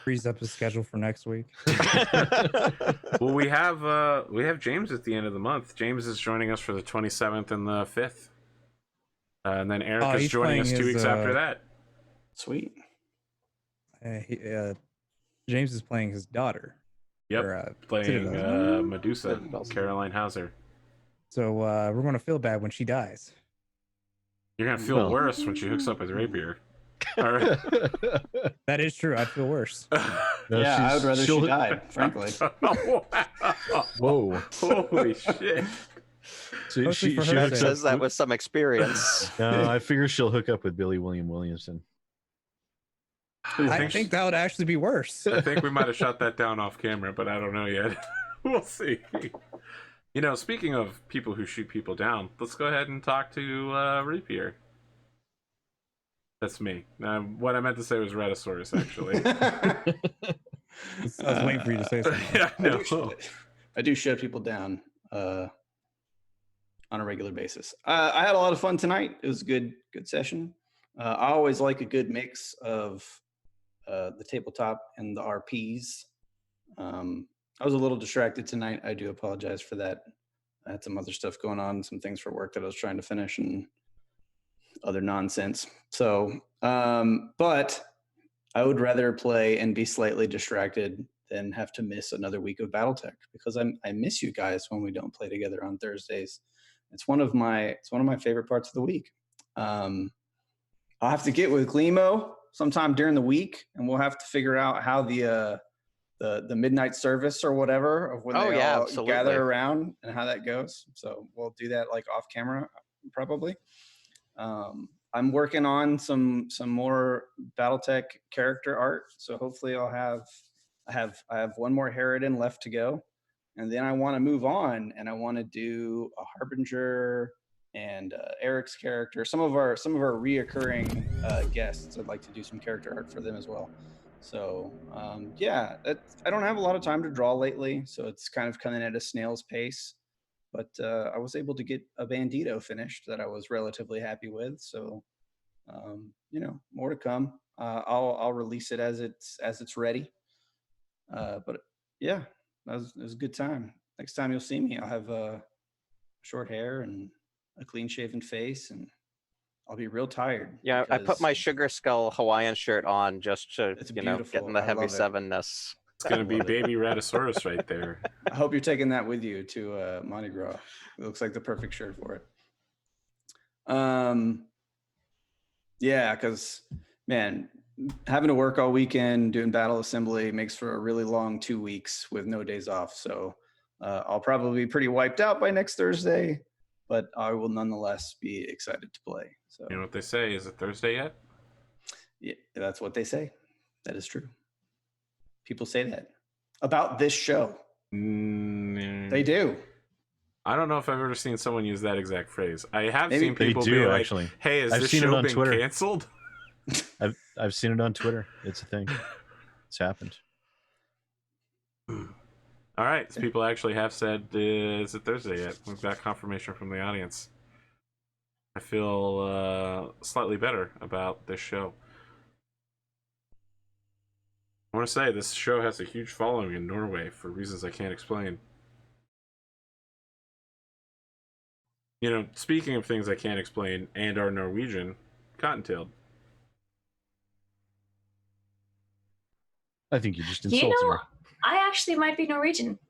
Freeze up the schedule for next week. Well, we have James at the end of the month. James is joining us for the 27th and the 5th. And then Eric is he's joining us playing 2 his, weeks after that. Sweet. James is playing his daughter. Yep, or, playing Citadel. Medusa, Caroline Hauser. So we're going to feel bad when she dies. You're going to feel worse when she hooks up with Rapier. Right. That is true. I'd feel worse. No, Yeah, I would rather she she'll- died, frankly. Whoa. Holy shit. So Mostly for her she That hooks sake. up says that with some experience. No, I figure she'll hook up with Billy Williamson. I think that would actually be worse. I think we might have shot that down off camera, but I don't know yet. We'll see. You know, speaking of people who shoot people down, let's go ahead and talk to Rapier. That's me. What I meant to say was Raddosaurus, actually. I was waiting for you to say something. Yeah, no. I do shut people down on a regular basis. I had a lot of fun tonight. It was a good session. I always like a good mix of the tabletop and the RPs. I was a little distracted tonight. I do apologize for that. I had some other stuff going on, some things for work that I was trying to finish and other nonsense. So, but I would rather play and be slightly distracted than have to miss another week of Battletech, because I miss you guys when we don't play together on Thursdays. It's one of my favorite parts of the week. I'll have to get with Glimo sometime during the week, and we'll have to figure out how the midnight service or whatever of when they all gather around and how that goes. So we'll do that like off camera probably. I'm working on some more Battletech character art, so hopefully I have one more Harridan left to go, and then I want to move on and I want to do a Harbinger and Eric's character, some of our reoccurring guests. I'd like to do some character art for them as well. So yeah, I don't have a lot of time to draw lately, so it's kind of coming at a snail's pace. But I was able to get a Bandito finished that I was relatively happy with. So, more to come. I'll release it as it's ready. But yeah, it was a good time. Next time you'll see me, I'll have short hair and a clean shaven face, and I'll be real tired. Yeah, I put my Sugar Skull Hawaiian shirt on just to get in the heavy 7-ness. It's gonna be baby Raddosaurus right there. I hope you're taking that with you to Mardi Gras. It looks like the perfect shirt for it. Yeah, because man, having to work all weekend doing battle assembly makes for a really long 2 weeks with no days off. So I'll probably be pretty wiped out by next Thursday, but I will nonetheless be excited to play. So you know what they say? Is it Thursday yet? Yeah, that's what they say. That is true. People say that about this show. They do. I don't know if I've ever seen someone use that exact phrase. I have seen people be like, actually. "Hey, has this show been canceled?" I've seen it on Twitter. It's a thing. It's happened. All right, so people actually have said, "Is it Thursday yet?" We've got confirmation from the audience. I feel slightly better about this show. I want to say this show has a huge following in Norway for reasons I can't explain. Speaking of things I can't explain and are Norwegian, Cottontailed. I think you just insulted her. I actually might be Norwegian.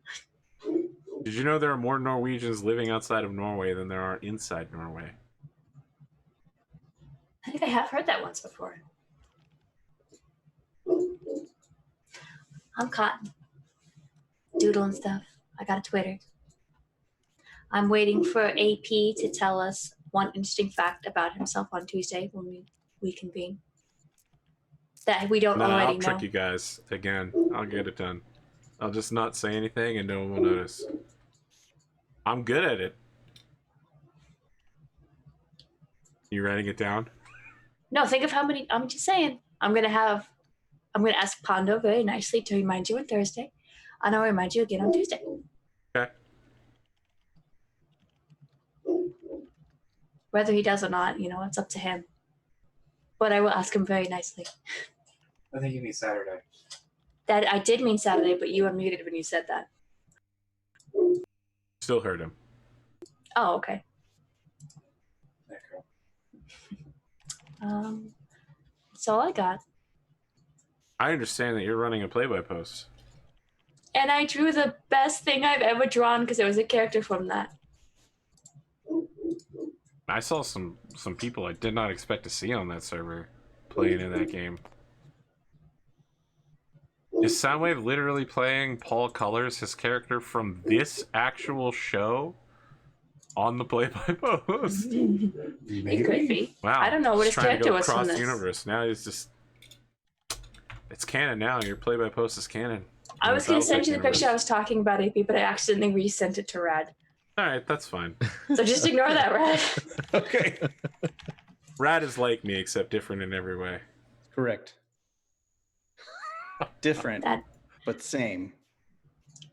Did you know there are more Norwegians living outside of Norway than there are inside Norway? I think I have heard that once before. I'm Cotton. Doodling stuff. I got a Twitter. I'm waiting for AP to tell us one interesting fact about himself on Tuesday when we convene. That we don't already know. I'll trick you guys again. I'll get it done. I'll just not say anything and no one will notice. I'm good at it. You writing it down? No, think of how many. I'm just saying. I'm gonna ask Pondo very nicely to remind you on Thursday, and I'll remind you again on Tuesday. Okay. Whether he does or not, it's up to him. But I will ask him very nicely. I think you mean Saturday. That I did mean Saturday, but you unmuted when you said that. Still heard him. Oh, okay. There That's all I got. I understand that you're running a play-by-post. And I drew the best thing I've ever drawn because it was a character from that. I saw some people I did not expect to see on that server playing in that game. Is Soundwave literally playing Paul Colors, his character from this actual show, on the play-by-post? It could be. Wow. I don't know what his character was from this. Universe. Now he's just... It's canon now. Your play-by-post is canon. I was going to send you the picture I was talking about, AP, but I accidentally resent it to Rad. All right, that's fine. So just ignore that, Rad. Okay. Rad is like me, except different in every way. Correct. Different, but same.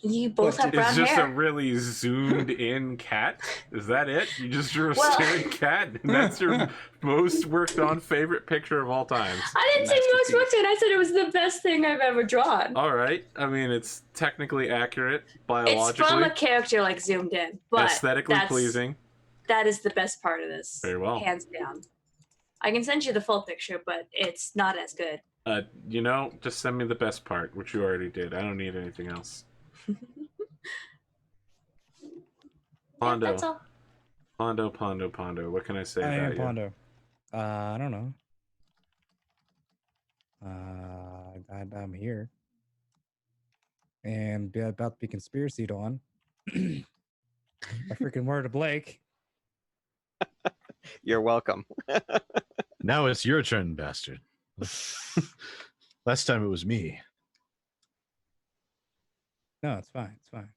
You both have brown hair. It's just hair. a really zoomed-in cat? Is that it? You just drew a staring cat, and that's your most worked-on favorite picture of all time. I didn't say most worked on. I said it was the best thing I've ever drawn. All right. I mean, it's technically accurate, biologically. It's from a character, zoomed in. But aesthetically pleasing. That is the best part of this. Very well. Hands down. I can send you the full picture, but it's not as good. Just send me the best part, which you already did. I don't need anything else. Yeah, that's all. Pondo. What can I say I am about you? Pondo. I don't know. I'm here. And about to be conspiracied on. I freaking word to Blake. You're welcome. Now it's your turn, bastard. Last time it was me. No, it's fine. It's fine.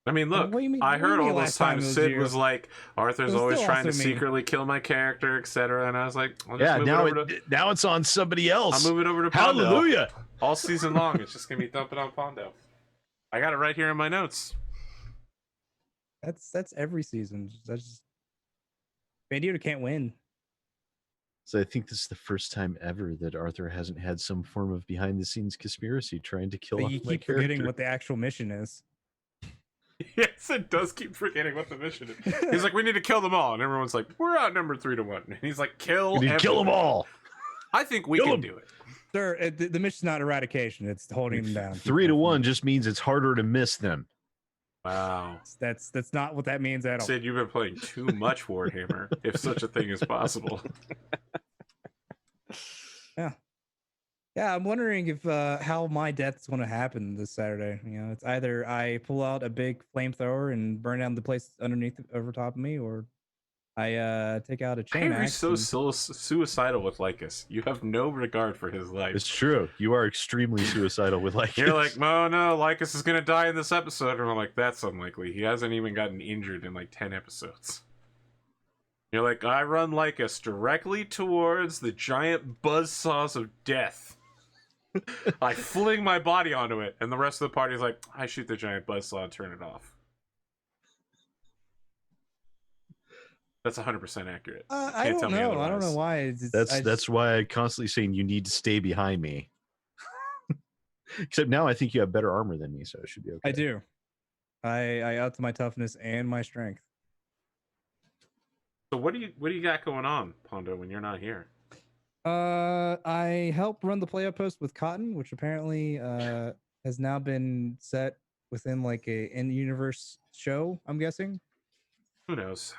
I mean, look, What do you mean- I what do you heard mean all those last time times it was Sid you? was like, Arthur's It was always still trying to also me. secretly kill my character, etc. And I was like, I'll just Yeah, move now it over to, now it's on somebody else. I'll move it over to Pondo. Hallelujah! All season long, it's just gonna be dumping on Pondo. I got it right here in my notes. That's every season. That's just Bandito can't win. So I think this is the first time ever that Arthur hasn't had some form of behind-the-scenes conspiracy trying to kill But off you my keep forgetting character. what the actual mission is. Yes, it does keep forgetting what the mission is. He's like, we need to kill them all, and everyone's like, we're outnumbered 3-1. And he's like, kill We need to kill them everyone. all. I think we Kill can 'em. do it. Sir, the mission's not eradication. It's holding them down. 3-1 just means it's harder to miss them. Wow. That's not what that means at all. Sid, you've been playing too much Warhammer, if such a thing is possible. Yeah, I'm wondering if how my death's going to happen this Saturday. You know, it's either I pull out a big flamethrower and burn down the place underneath, over top of me, or I take out a Why chain are you axe. so and- suicidal with Lycus? You have no regard for his life. It's true. You are extremely suicidal with like. You're like, oh no, Lycus is gonna die in this episode. And I'm like, that's unlikely. He hasn't even gotten injured in like 10 episodes. You're like, I run Lycus directly towards the giant buzzsaws of death. I fling my body onto it, and the rest of the party's like, I shoot the giant buzzsaw and turn it off. That's 100% accurate. I Can't don't tell me know. I don't know otherwise. why. That's why I'm constantly saying you need to stay behind me. Except now I think you have better armor than me, so it should be okay. I do. I out to my toughness and my strength. So what do you got going on, Pondo, when you're not here? I help run the play outpost with Cotton, which apparently has now been set within like a in-universe show, I'm guessing. Who knows?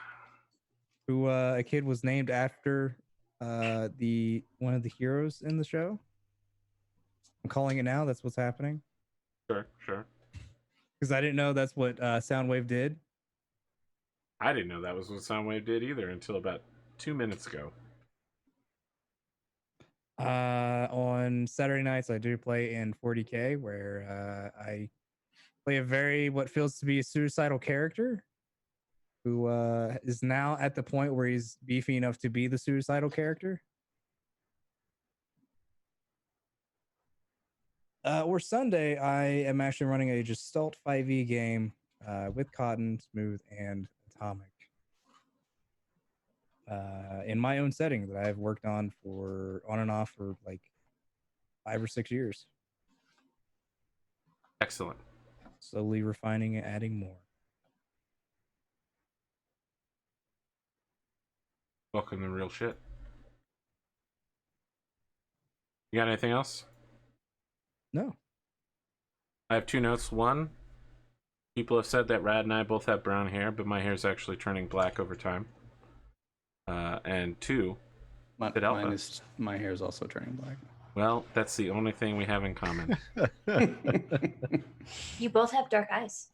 Who a kid was named after the one of the heroes in the show. I'm calling it now. That's what's happening. Sure. Because I didn't know that's what Soundwave did. I didn't know that was what Soundwave did either until about 2 minutes ago. On Saturday nights, I do play in 40K, where I play what feels to be a suicidal character who is now at the point where he's beefy enough to be the suicidal character. Or Sunday, I am actually running a Gestalt 5e game with Cotton, Smooth, and Atomic. In my own setting that I've worked on and off for like 5 or 6 years. Excellent. Slowly refining and adding more. Welcome to real shit. You got anything else? No. I have 2 notes. One, people have said that Rad and I both have brown hair, but my hair is actually turning black over time. And 2, SidAlpha. My hair is also turning black. Well, that's the only thing we have in common. You both have dark eyes.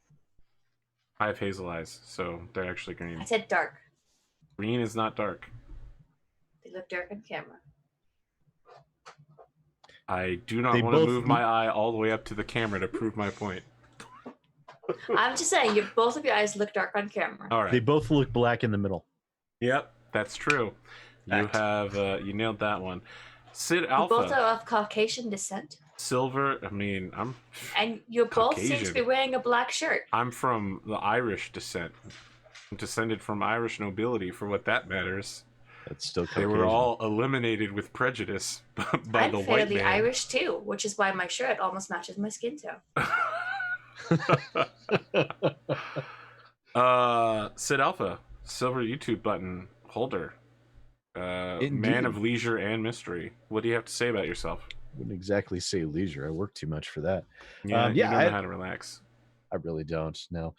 I have hazel eyes, so they're actually green. I said dark. Green is not dark. They look dark on camera. I do not They want to both move my eye all the way up to the camera to prove my point. I'm just saying, both of your eyes look dark on camera. All right. They both look black in the middle. Yep, that's true. You have you nailed that one. You both SidAlpha, are of Caucasian descent, silver. I mean, I'm and you both seem to Caucasian. be wearing a black shirt. I'm from the Irish descent. I'm descended from Irish nobility, for what that matters. That's still They Caucasian. were all eliminated with prejudice by I'm the white fairly man. Irish too, which is why my shirt almost matches my skin tone. SidAlpha, silver YouTube button holder. Man Indeed. of leisure and mystery. What do you have to say about yourself? wouldn't exactly say leisure. I work too much for that. Yeah, you yeah, don't know I- how to relax. I really don't. No.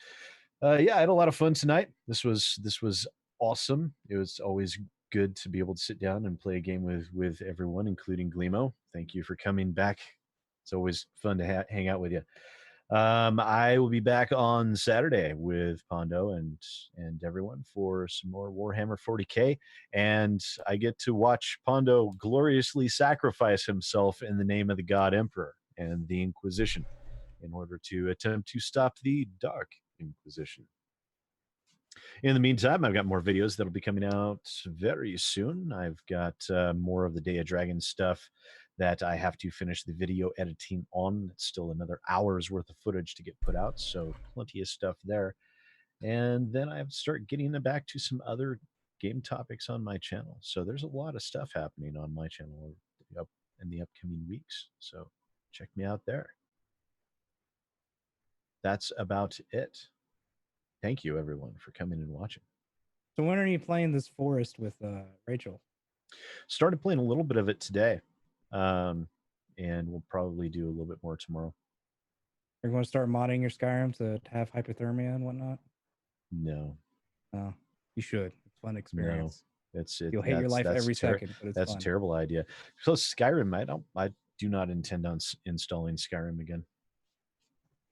Yeah, I had a lot of fun tonight. This was awesome. It was always good to be able to sit down and play a game with everyone, including Glimo. Thank you for coming back. It's always fun to hang out with you. I will be back on Saturday with Pondo and everyone for some more Warhammer 40K, and I get to watch Pondo gloriously sacrifice himself in the name of the God Emperor and the Inquisition in order to attempt to stop the Dark Inquisition. In the meantime, I've got more videos that'll be coming out very soon. I've got more of the Day of Dragons stuff that I have to finish the video editing on. It's still another hour's worth of footage to get put out, so plenty of stuff there. And then I have to start getting back to some other game topics on my channel. So there's a lot of stuff happening on my channel in the upcoming weeks. So check me out there. That's about it. Thank you, everyone, for coming and watching. So when are you playing this forest with Rachel? Started playing a little bit of it today, and we'll probably do a little bit more tomorrow. You're going to start modding your Skyrim to have hypothermia and whatnot? No. Oh, you should. It's a fun experience. You'll hate your life every second, but it's that's fun. a terrible idea. So Skyrim, I do not intend on installing Skyrim again.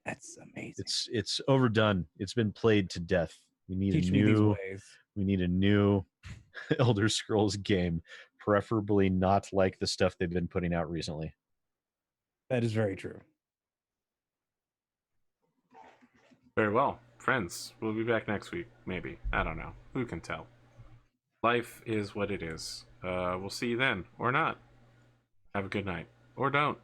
That's amazing. It's overdone. It's been played to death. We need Teach a me these new ways. we need a new Elder Scrolls game, preferably not like the stuff they've been putting out recently. That is very true. Very well, friends. We'll be back next week, maybe. I don't know. Who can tell? Life is what it is. We'll see you then, or not. Have a good night, or don't.